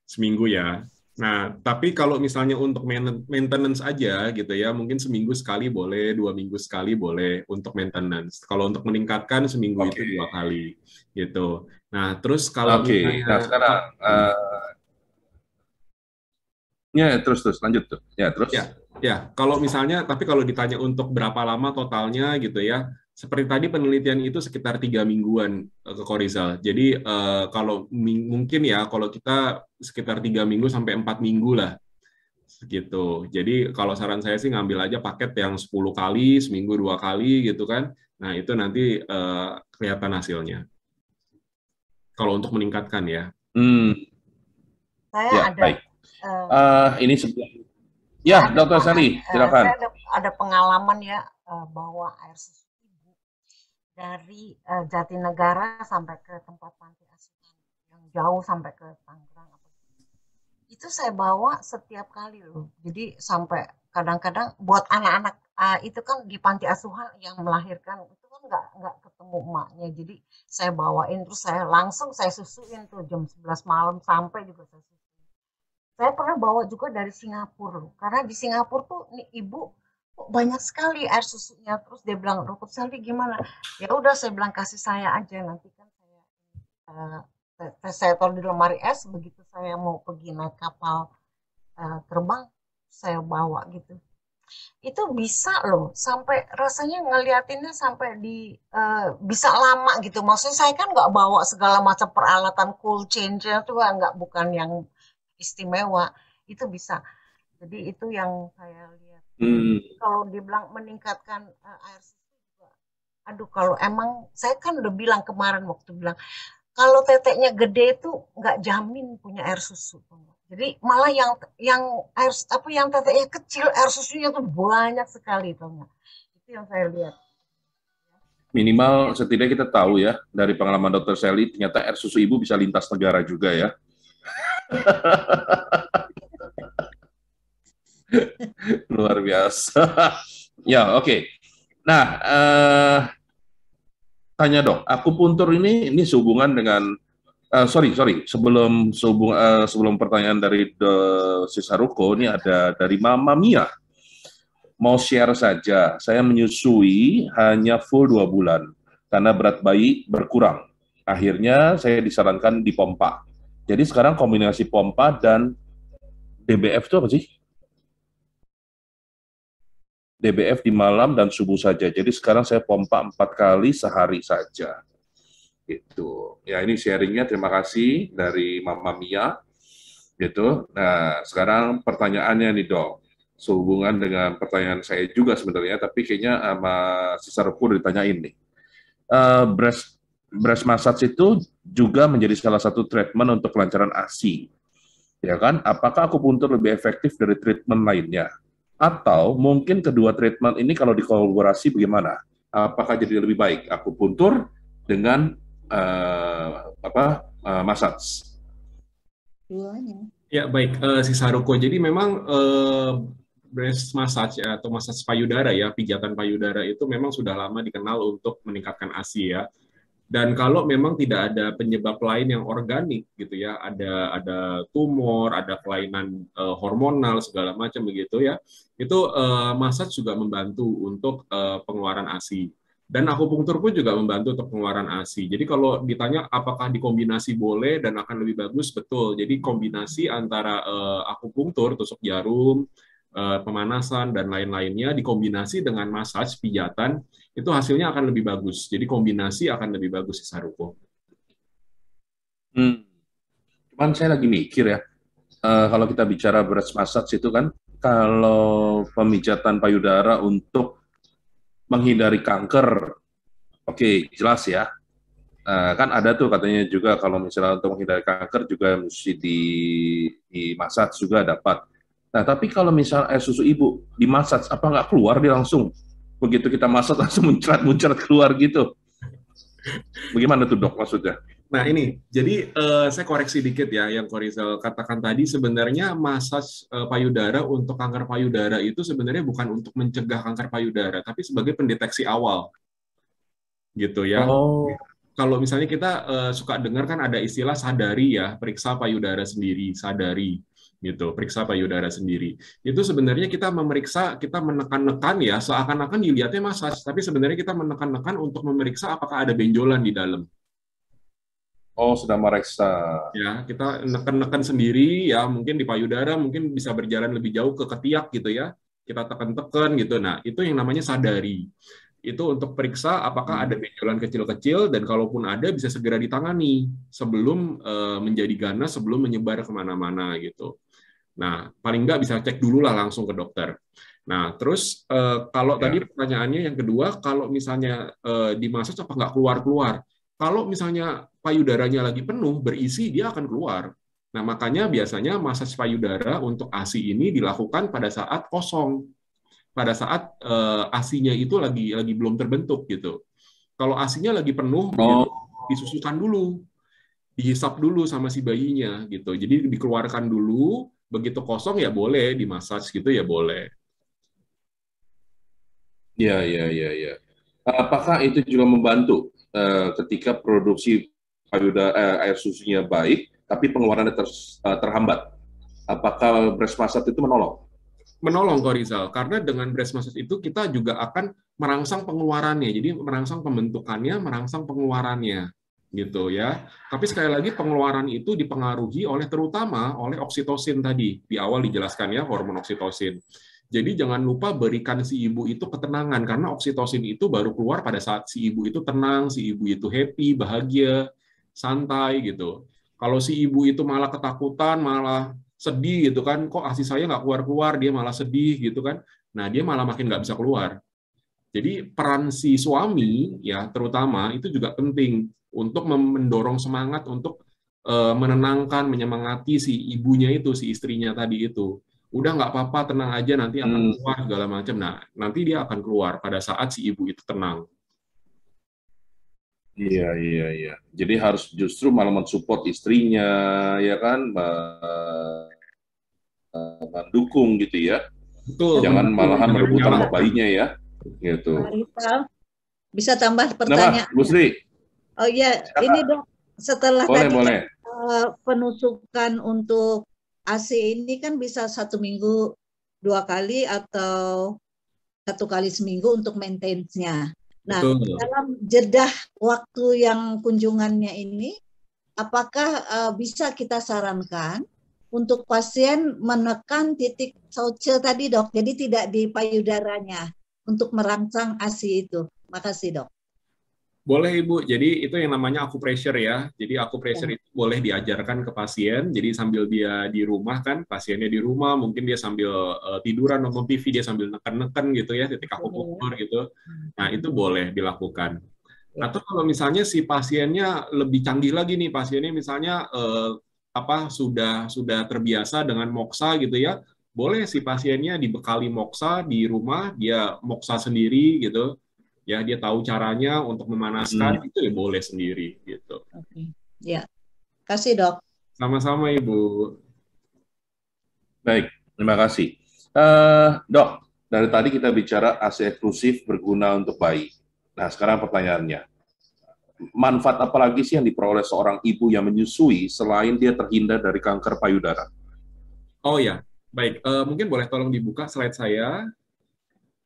Seminggu ya. Nah, tapi kalau misalnya untuk maintenance aja gitu ya, mungkin seminggu sekali boleh, 2 minggu sekali boleh untuk maintenance. Kalau untuk meningkatkan seminggu itu 2 kali gitu. Nah, terus kalau misalnya Nah sekarang, ya terus lanjut tuh. Ya terus. Ya, kalau misalnya, tapi kalau ditanya untuk berapa lama totalnya gitu ya, seperti tadi penelitian itu sekitar 3 mingguan ke Korizal. Jadi kalau mungkin ya, kalau kita sekitar 3 minggu sampai 4 minggu lah, gitu. Jadi kalau saran saya sih ngambil aja paket yang 10 kali, seminggu 2 kali gitu kan. Nah itu nanti kelihatan hasilnya. Kalau untuk meningkatkan ya. Saya ya, ada. Baik. Ini sebelah. Ya, Dr. Sally, silakan. Saya ada pengalaman ya bahwa air susu ibu dari Jatinegara sampai ke tempat panti asuhan yang jauh sampai ke Tangerang. Itu saya bawa setiap kali loh. Jadi sampai kadang-kadang buat anak-anak itu kan di panti asuhan yang melahirkan itu kan nggak ketemu emaknya. Jadi saya bawain terus saya langsung saya susuin tuh jam 11 malam sampai juga saya susuin. Saya pernah bawa juga dari Singapura loh. Karena di Singapura tuh nih, ibu banyak sekali air susunya. Terus dia bilang, Dokter Sally gimana? Ya udah saya bilang kasih saya aja nanti kan saya taruh di lemari es. Begitu saya mau pergi naik kapal terbang, saya bawa gitu. Itu bisa loh, sampai rasanya ngeliatinnya sampai bisa lama gitu. Maksudnya saya kan nggak bawa segala macam peralatan cool changer tuh nggak, bukan yang istimewa, itu bisa. Jadi itu yang saya lihat. Kalau dibilang meningkatkan air susu juga, aduh kalau emang saya kan udah bilang kemarin waktu bilang kalau teteknya gede itu nggak jamin punya air susu. Jadi malah yang teteknya kecil air susunya tuh banyak sekali tuh. Itu yang saya lihat. Minimal setidaknya kita tahu ya dari pengalaman Dr. Sally ternyata air susu ibu bisa lintas negara juga ya. Luar biasa. Ya, oke. Nah, tanya dok, akupuntur ini sehubungan dengan sebelum pertanyaan dari Sis Haruko, ini ada dari Mama Mia. Mau share saja, saya menyusui hanya full 2 bulan karena berat bayi berkurang. Akhirnya saya disarankan dipompa. Jadi sekarang kombinasi pompa dan DBF itu apa sih? DBF di malam dan subuh saja. Jadi sekarang saya pompa 4 kali sehari saja. Gitu. Ya ini sharingnya, terima kasih dari Mama Mia. Gitu. Nah sekarang pertanyaannya nih dok, sehubungan dengan pertanyaan saya juga sebenarnya, tapi kayaknya sama Sis Haruko ditanyain nih. Breast massage itu juga menjadi salah satu treatment untuk kelancaran ASI. Ya kan? Apakah akupuntur lebih efektif dari treatment lainnya? Atau mungkin kedua treatment ini kalau dikolaborasi bagaimana? Apakah jadi lebih baik akupuntur dengan massage? Duanya. Ya baik, Sis Haruko. Jadi memang breast massage atau massage payudara ya, pijatan payudara itu memang sudah lama dikenal untuk meningkatkan ASI ya. Dan kalau memang tidak ada penyebab lain yang organik gitu ya, ada tumor, ada kelainan hormonal segala macam begitu ya, itu massage juga membantu untuk pengeluaran ASI. Dan akupunktur pun juga membantu untuk pengeluaran ASI. Jadi kalau ditanya apakah dikombinasi boleh dan akan lebih bagus, betul. Jadi kombinasi antara akupunktur, tusuk jarum, pemanasan dan lain-lainnya dikombinasi dengan massage pijatan, itu hasilnya akan lebih bagus. Jadi kombinasi akan lebih bagus, Sis Haruko. Cuman saya lagi mikir ya, kalau kita bicara breast massage itu kan, kalau pemijatan payudara untuk menghindari kanker, oke, jelas ya. Kan ada tuh katanya juga kalau misalnya untuk menghindari kanker juga mesti di massage juga dapat. Nah, tapi kalau misalnya air susu ibu di massage, apa nggak keluar dia langsung? Begitu kita masak langsung muncrat keluar gitu. Bagaimana tuh dok maksudnya? Nah, ini, jadi saya koreksi dikit ya, yang Korizal katakan tadi, sebenarnya massage payudara untuk kanker payudara itu sebenarnya bukan untuk mencegah kanker payudara, tapi sebagai pendeteksi awal, gitu ya. Oh, Kalau misalnya kita suka dengar kan ada istilah sadari ya, periksa payudara sendiri, sadari, gitu, periksa payudara sendiri. Itu sebenarnya kita memeriksa, kita menekan-nekan ya, seakan-akan dilihatnya massage, tapi sebenarnya kita menekan-nekan untuk memeriksa apakah ada benjolan di dalam. oh sudah mereksa. Ya, kita neken-neken sendiri ya, mungkin di payudara mungkin bisa berjalan lebih jauh ke ketiak gitu ya. Kita tekan-tekan gitu. Nah, itu yang namanya sadari. Itu untuk periksa apakah ada benjolan kecil-kecil dan kalaupun ada bisa segera ditangani sebelum menjadi ganas, sebelum menyebar kemana-mana gitu. Nah, paling nggak bisa cek dulu lah langsung ke dokter. Nah, terus kalau Ya. tadi pertanyaannya yang kedua, kalau misalnya di massage apa nggak keluar-keluar? Kalau misalnya payudaranya lagi penuh, berisi, dia akan keluar. Nah, makanya biasanya massage payudara untuk ASI ini dilakukan pada saat kosong, pada saat ASI-nya itu lagi belum terbentuk gitu. Kalau ASI-nya lagi penuh begitu, Oh, disusukan dulu, dihisap dulu sama si bayinya gitu. Jadi dikeluarkan dulu, begitu kosong ya boleh dimassage gitu ya boleh. iya, iya, iya, iya. Apakah itu juga membantu ketika produksi air susunya baik, tapi pengeluarannya terhambat? Apakah breast massage itu menolong? Menolong kok Rizal, karena dengan breast massage itu kita juga akan merangsang pengeluarannya. Jadi merangsang pembentukannya, merangsang pengeluarannya gitu ya. Tapi sekali lagi pengeluaran itu dipengaruhi terutama oleh oksitosin tadi. Di awal dijelaskan ya hormon oksitosin. Jadi jangan lupa berikan si ibu itu ketenangan karena oksitosin itu baru keluar pada saat si ibu itu tenang, si ibu itu happy, bahagia, santai gitu. Kalau si ibu itu malah ketakutan, malah sedih gitu kan, kok ASI saya nggak keluar-keluar, dia malah sedih gitu kan, nah dia malah makin nggak bisa keluar. Jadi peran si suami ya terutama itu juga penting untuk mendorong semangat untuk menenangkan, menyemangati si ibunya itu, si istrinya tadi itu. Udah nggak apa-apa, tenang aja nanti akan Hmm, keluar segala macam. Nah, nanti dia akan keluar pada saat si ibu itu tenang. iya, iya, iya. Jadi harus justru malah mensupport istrinya, ya kan, mendukung gitu ya. Betul, Jangan mendukung, malahan jangan merebutan sama menyalahkan. bayinya ya, gitu. Pak Rizal, bisa tambah Kenapa, Bu pertanyaan? Sri? Oh iya, ini Silakan. dok, setelah Boleh, tadi kan boleh. penusukan untuk ASI ini kan bisa 1 minggu 2 kali atau 1 kali seminggu untuk maintenance-nya. Nah, Betul. dalam jeda waktu yang kunjungannya ini, apakah bisa kita sarankan untuk pasien menekan titik Sauce tadi dok, jadi tidak di payudaranya untuk merangsang ASI itu. Makasih dok. Boleh Ibu, jadi itu yang namanya acupressure ya. Jadi acupressure Ya. itu boleh diajarkan ke pasien, jadi sambil dia di rumah kan, pasiennya di rumah, mungkin dia sambil tiduran nonton TV, dia sambil neken-neken gitu ya, titik akupunktur gitu. Nah, itu boleh dilakukan. Ya. Atau kalau misalnya si pasiennya lebih canggih lagi nih, pasiennya misalnya sudah terbiasa dengan moksa gitu ya, boleh si pasiennya dibekali moksa di rumah, dia moksa sendiri gitu ya, dia tahu caranya untuk memanaskan, Hmm, itu ya boleh sendiri gitu. Oke. Ya, kasih dok. Sama-sama Ibu. baik, terima kasih. Dok, dari tadi kita bicara ASI eksklusif berguna untuk bayi. Nah, sekarang pertanyaannya, manfaat apa lagi sih yang diperoleh seorang ibu yang menyusui selain dia terhindar dari kanker payudara? Oh ya, baik. Mungkin boleh tolong dibuka slide saya.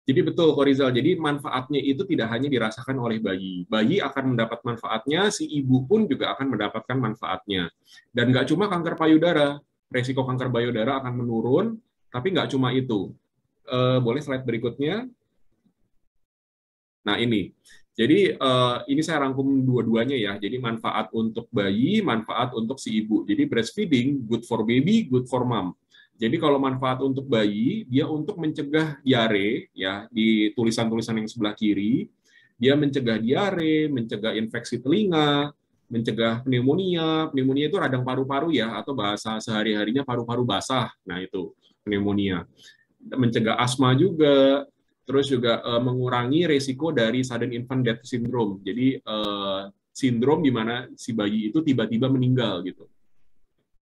Jadi betul, Korizal. Jadi manfaatnya itu tidak hanya dirasakan oleh bayi. Bayi akan mendapat manfaatnya, si ibu pun juga akan mendapatkan manfaatnya. Dan nggak cuma kanker payudara, resiko kanker payudara akan menurun, tapi nggak cuma itu. Boleh slide berikutnya? Nah ini. Jadi ini saya rangkum dua-duanya ya. Jadi manfaat untuk bayi, manfaat untuk si ibu. Jadi breastfeeding, good for baby, good for mom. Jadi kalau manfaat untuk bayi, dia untuk mencegah diare, ya di tulisan-tulisan yang sebelah kiri, dia mencegah diare, mencegah infeksi telinga, mencegah pneumonia. Pneumonia itu radang paru-paru ya, atau bahasa sehari-harinya paru-paru basah. Nah itu pneumonia. Mencegah asma juga, terus juga mengurangi resiko dari sudden infant death syndrome. Jadi sindrom di mana si bayi itu tiba-tiba meninggal gitu.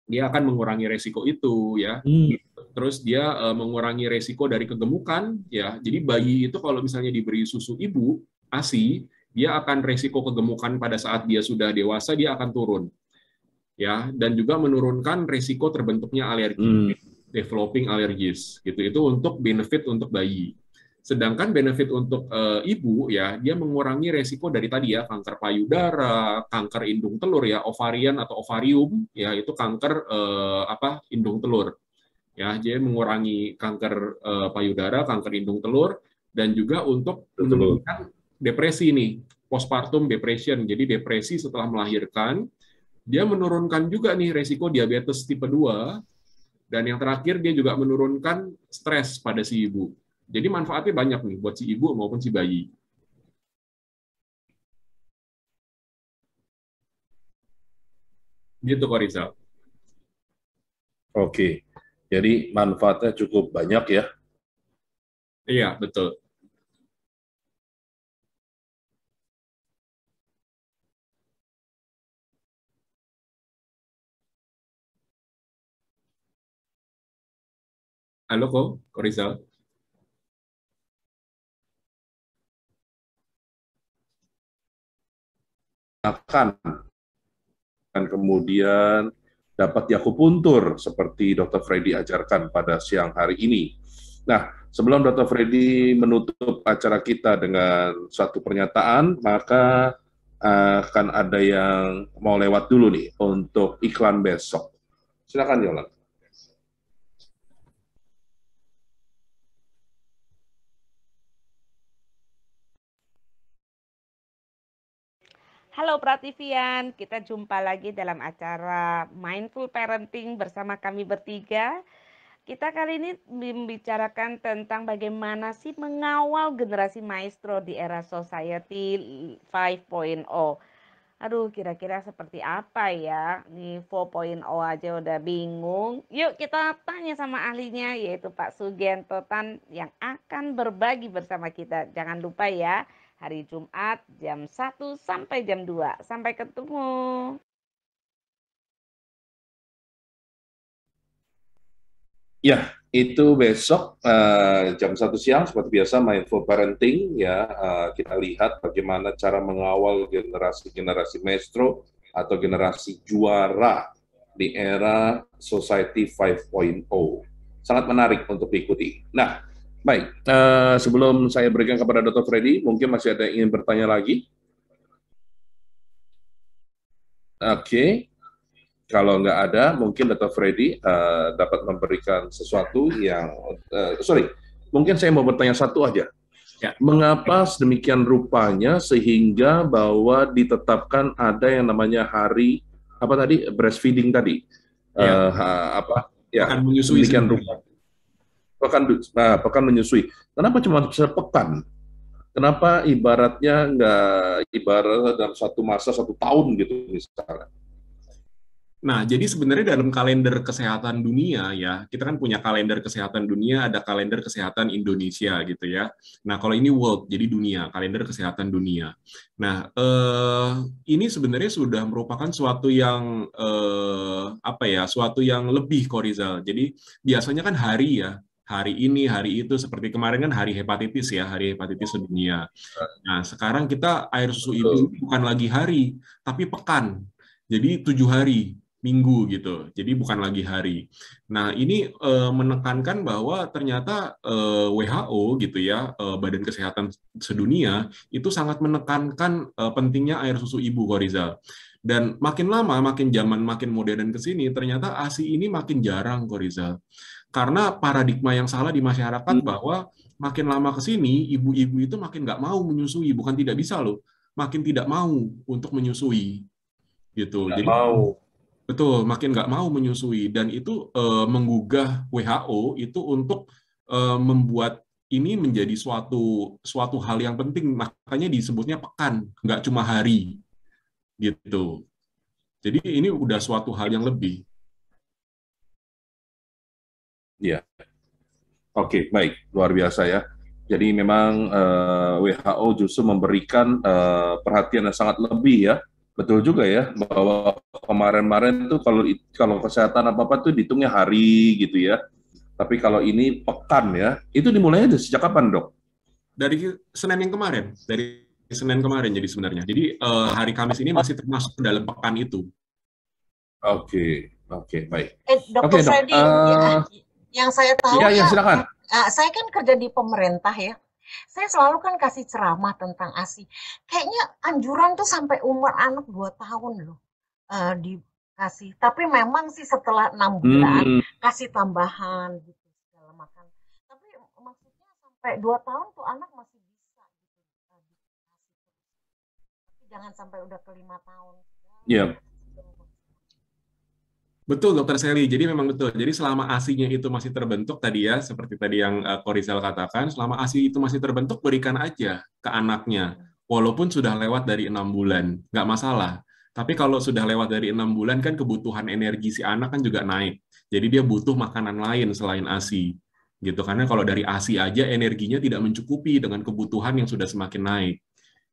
Dia akan mengurangi resiko itu ya. Terus dia mengurangi resiko dari kegemukan ya. Jadi bayi itu kalau misalnya diberi susu ibu ASI, dia akan resiko kegemukan pada saat dia sudah dewasa dia akan turun. Ya, dan juga menurunkan resiko terbentuknya alergi, developing allergies gitu. Itu untuk benefit untuk bayi. Sedangkan benefit untuk ibu ya, dia mengurangi resiko dari tadi ya, kanker payudara, kanker indung telur ya, ovarian atau ovarium ya, itu kanker indung telur. Ya, jadi mengurangi kanker payudara, kanker indung telur, dan juga untuk menurunkan depresi nih, postpartum depression. Jadi depresi setelah melahirkan, dia menurunkan juga nih resiko diabetes tipe 2, dan yang terakhir dia juga menurunkan stres pada si ibu. Jadi manfaatnya banyak nih buat si ibu maupun si bayi. Gitu kok Rizal. Oke, jadi manfaatnya cukup banyak ya. Iya, betul. Halo kok Rizal. Akan dan kemudian dapat diakupuntur seperti Dr. Freddy ajarkan pada siang hari ini. Nah, sebelum Dr. Freddy menutup acara kita dengan satu pernyataan, maka akan ada yang mau lewat dulu nih untuk iklan besok. Silakan Yolan. Halo Prativian, kita jumpa lagi dalam acara Mindful Parenting bersama kami bertiga. Kita kali ini membicarakan tentang bagaimana sih mengawal generasi maestro di era Society 5.0. Aduh, kira-kira seperti apa ya? Nih 4.0 aja udah bingung. Yuk kita tanya sama ahlinya, yaitu Pak Sugianto Tan yang akan berbagi bersama kita. Jangan lupa ya, hari Jumat jam 1 sampai jam 2. Sampai ketemu. Ya, itu besok jam 1 siang seperti biasa Mindful Parenting ya. Kita lihat bagaimana cara mengawal generasi-generasi maestro atau generasi juara di era Society 5.0. Sangat menarik untuk diikuti. Nah, baik. Sebelum saya berikan kepada Dr. Freddy, mungkin masih ada yang ingin bertanya lagi? Oke. Kalau nggak ada, mungkin Dr. Freddy dapat memberikan sesuatu yang, mungkin saya mau bertanya satu aja. Ya. Mengapa sedemikian rupanya sehingga bahwa ditetapkan ada yang namanya hari, breastfeeding tadi? Pekan menyusui. Sedemikian rupa. Pekan menyusui. Kenapa cuma sepekan? Kenapa ibaratnya nggak dalam satu masa 1 tahun gitu misalnya? Nah, jadi sebenarnya dalam kalender kesehatan dunia ya, kita kan punya kalender kesehatan dunia, ada kalender kesehatan Indonesia gitu ya. Nah, kalau ini world, jadi dunia, kalender kesehatan dunia. Nah, ini sebenarnya sudah merupakan suatu yang suatu yang lebih kok Rizal. Jadi biasanya kan hari ya, hari ini, hari itu, seperti kemarin kan hari hepatitis ya, hari hepatitis sedunia. Nah, sekarang kita air susu ibu bukan lagi hari, tapi pekan. Jadi 7 hari. Minggu gitu, jadi bukan lagi hari. Nah ini menekankan bahwa ternyata WHO gitu ya, Badan Kesehatan Sedunia itu sangat menekankan pentingnya air susu ibu, Korizal. Dan makin lama, makin zaman, makin modern ke sini, ternyata ASI ini makin jarang, Korizal. Karena paradigma yang salah di masyarakat bahwa makin lama ke sini, ibu-ibu itu makin nggak mau menyusui, bukan tidak bisa loh, makin tidak mau untuk menyusui, gitu. Nggak jadi mau. Betul, makin nggak mau menyusui, dan itu menggugah WHO itu untuk membuat ini menjadi suatu hal yang penting, makanya disebutnya pekan, nggak cuma hari, gitu. Jadi ini udah suatu hal yang lebih. Iya. Oke, baik, luar biasa ya. Jadi memang WHO justru memberikan perhatian yang sangat lebih ya Betul juga ya, bahwa kemarin-kemarin tuh kalau kesehatan apa-apa tuh dihitungnya hari gitu ya. Tapi kalau ini pekan ya, itu dimulainya dari sejak kapan, Dok? Dari Senin yang kemarin, dari Senin kemarin jadi sebenarnya. Jadi hari Kamis ini masih termasuk dalam pekan itu. Oke, oke, baik. Oke, Dokter Dok. Freddy, yang saya tahu Ya, ya, ya, silakan. saya kan kerja di pemerintah ya. Saya selalu kan kasih ceramah tentang ASI. Kayaknya anjuran tuh sampai umur anak 2 tahun loh dikasih. Tapi memang sih setelah 6 bulan Hmm, kasih tambahan gitu segala makan. Tapi maksudnya sampai 2 tahun tuh anak masih bisa gitu dikasih. Tapi jangan sampai udah ke 5 tahun. ya, Betul, Dokter Sally. Jadi memang betul. Jadi selama ASI-nya itu masih terbentuk tadi ya, seperti tadi yang Korisel katakan, selama ASI itu masih terbentuk, berikan aja ke anaknya. Walaupun sudah lewat dari 6 bulan, nggak masalah. Tapi kalau sudah lewat dari 6 bulan, kan kebutuhan energi si anak kan juga naik. Jadi dia butuh makanan lain selain ASI. Gitu. Karena kalau dari ASI aja energinya tidak mencukupi dengan kebutuhan yang sudah semakin naik.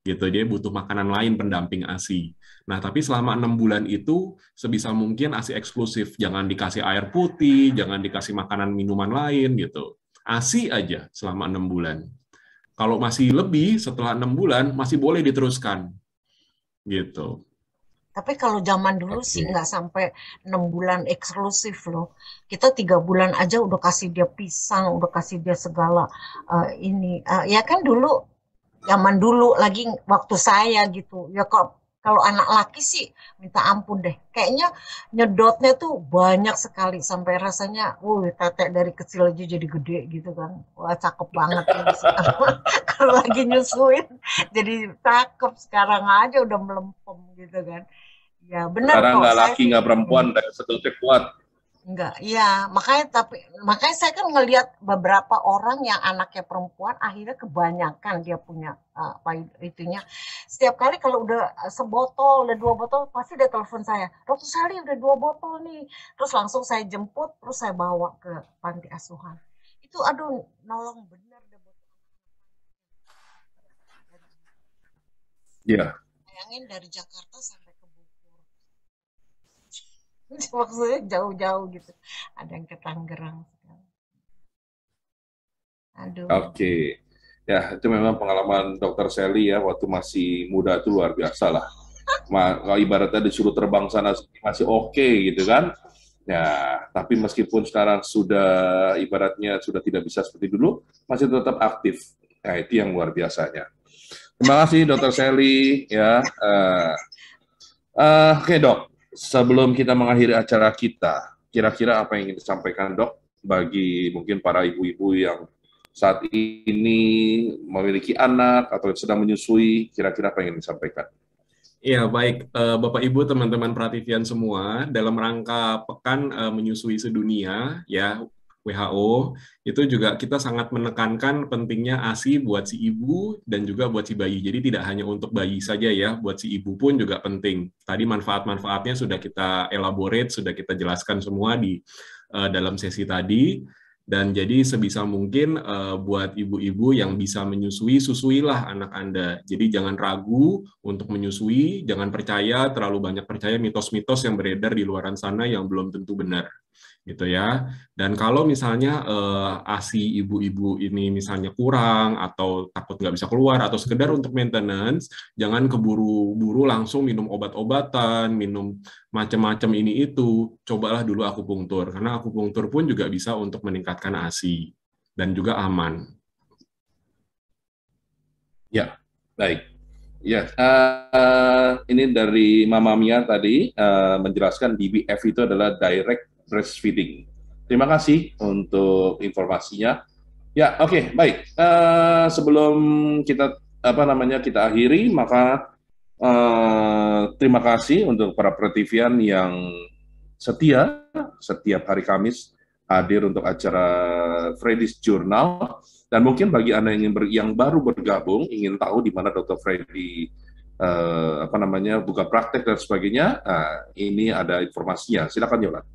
Gitu, dia butuh makanan lain pendamping ASI. Nah, tapi selama 6 bulan itu sebisa mungkin ASI eksklusif, jangan dikasih air putih, jangan dikasih makanan minuman lain gitu. ASI aja selama 6 bulan. Kalau masih lebih setelah 6 bulan masih boleh diteruskan gitu. Tapi kalau zaman dulu sih oke. nggak sampai 6 bulan eksklusif loh. Kita 3 bulan aja udah kasih dia pisang, udah kasih dia segala ini. Ya kan dulu zaman dulu lagi waktu saya gitu. Ya kok kalau anak laki sih minta ampun deh. Kayaknya nyedotnya tuh banyak sekali sampai rasanya, tetek dari kecil aja jadi gede gitu kan. Wah cakep banget ini sekarang. Kalau lagi nyusuin jadi cakep sekarang aja udah melempem gitu kan. Ya benar Sekarang kok, nggak saya laki, sih nggak perempuan, dan sekelilingnya kuat. enggak. Ya makanya saya kan ngelihat beberapa orang yang anaknya perempuan akhirnya kebanyakan dia punya apa itunya. Setiap kali kalau udah sebotol, udah 2 botol, pasti dia telepon saya. Dokter Sali udah 2 botol nih. Terus langsung saya jemput, terus saya bawa ke panti asuhan. Itu aduh nolong bener deh buat Ya, bayangin dari Jakarta sampai ke Bogor. Maksudnya jauh-jauh gitu. Ada yang ke Tangerang. Aduh. oke. Ya, itu memang pengalaman Dokter Sally ya, waktu masih muda itu luar biasa lah. Kalau ibaratnya disuruh terbang sana sini masih oke gitu kan. Ya, tapi meskipun sekarang sudah ibaratnya sudah tidak bisa seperti dulu, masih tetap aktif. Nah, itu yang luar biasanya. Terima kasih Dokter Sally ya. Oke Dok, sebelum kita mengakhiri acara kita, kira-kira apa yang ingin disampaikan Dok bagi mungkin para ibu-ibu yang saat ini memiliki anak atau sedang menyusui, kira-kira apa yang ingin disampaikan? Ya, baik, Bapak Ibu, teman-teman Prativian semua, dalam rangka Pekan Menyusui Sedunia, ya, WHO, itu juga kita sangat menekankan pentingnya ASI buat si ibu dan juga buat si bayi. Jadi tidak hanya untuk bayi saja ya, buat si ibu pun juga penting. Tadi manfaat-manfaatnya sudah kita elaborate, sudah kita jelaskan semua di dalam sesi tadi. Dan jadi sebisa mungkin buat ibu-ibu yang bisa menyusui, susuilah anak Anda. Jadi jangan ragu untuk menyusui, jangan percaya, terlalu banyak percaya mitos-mitos yang beredar di luaran sana yang belum tentu benar. Gitu ya. Dan kalau misalnya ASI ibu-ibu ini misalnya kurang atau takut nggak bisa keluar atau sekedar untuk maintenance, jangan keburu-buru langsung minum obat-obatan, minum macam-macam ini itu. Cobalah dulu akupunktur karena akupunktur pun juga bisa untuk meningkatkan ASI dan juga aman. Ya, baik. Ya, ini dari Mama Mia tadi menjelaskan DBF itu adalah direct breastfeeding. Terima kasih untuk informasinya. Ya, oke, baik. Sebelum kita kita akhiri, maka terima kasih untuk para Prativian yang setia setiap hari Kamis hadir untuk acara Freddy's Journal. Dan mungkin bagi Anda yang baru bergabung, ingin tahu di mana Dr. Freddy buka praktek dan sebagainya, ini ada informasinya. Silakan Yolan.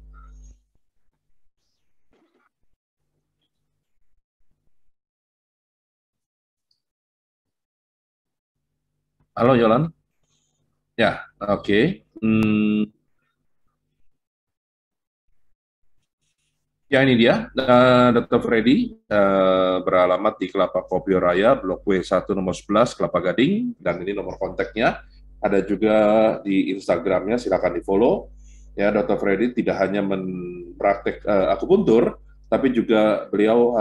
Halo Yolan. Ya, oke. Ya ini dia, Dr. Freddy beralamat di Kelapa Kopi Raya, Blok W1 nomor 11, Kelapa Gading, dan ini nomor kontaknya. Ada juga di Instagramnya, silakan di-follow. Ya, Dr. Freddy tidak hanya mempraktek akupuntur, tapi juga beliau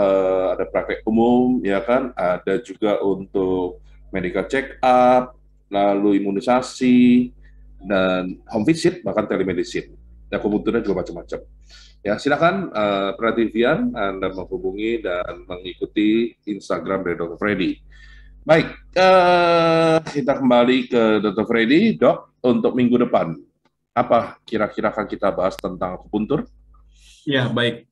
ada praktek umum, ya kan? Ada juga untuk medical check up, lalu imunisasi, dan home visit, bahkan telemedicine. Akupunturnya juga macam-macam. Ya, silakan Prativian Anda menghubungi dan mengikuti Instagram dari Dr. Freddy. Baik, kita kembali ke Dr. Freddy, Dok, untuk minggu depan. Apa kira-kira akan kita bahas tentang akupuntur? Ya, baik.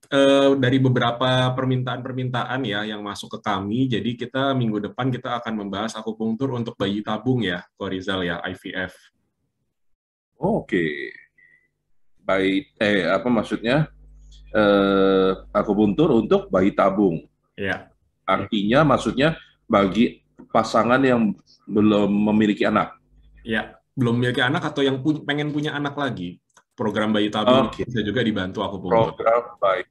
Dari beberapa permintaan-permintaan ya yang masuk ke kami, jadi kita minggu depan kita akan membahas akupunktur untuk bayi tabung ya, Ko Rizal ya, IVF. Oke. Baik, apa maksudnya? Akupuntur untuk bayi tabung. Ya. Artinya maksudnya bagi pasangan yang belum memiliki anak. Ya, belum memiliki anak atau yang pengen punya anak lagi. Program bayi tabung bisa juga dibantu akupuntur. Program bayi.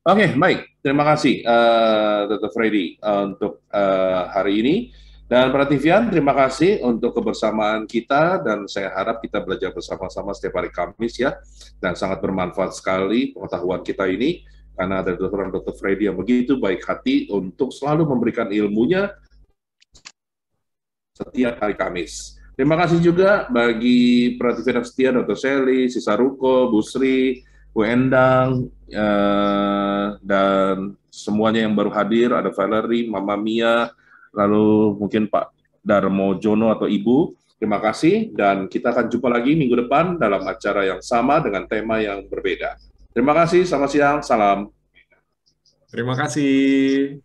Oke, baik. Terima kasih Dr. Freddy untuk hari ini. Dan Prativian, terima kasih untuk kebersamaan kita, dan saya harap kita belajar bersama-sama setiap hari Kamis ya, dan sangat bermanfaat sekali pengetahuan kita ini, karena ada Dr. Freddy yang begitu baik hati untuk selalu memberikan ilmunya setiap hari Kamis. Terima kasih juga bagi Prativian setia, Dr. Sally, Sisaruko, Bu Sri, Bu Endang, dan semuanya yang baru hadir, ada Valerie, Mama Mia, lalu mungkin Pak Darmo Jono atau Ibu. Terima kasih, dan kita akan jumpa lagi minggu depan dalam acara yang sama dengan tema yang berbeda. Terima kasih, selamat siang, salam. Terima kasih.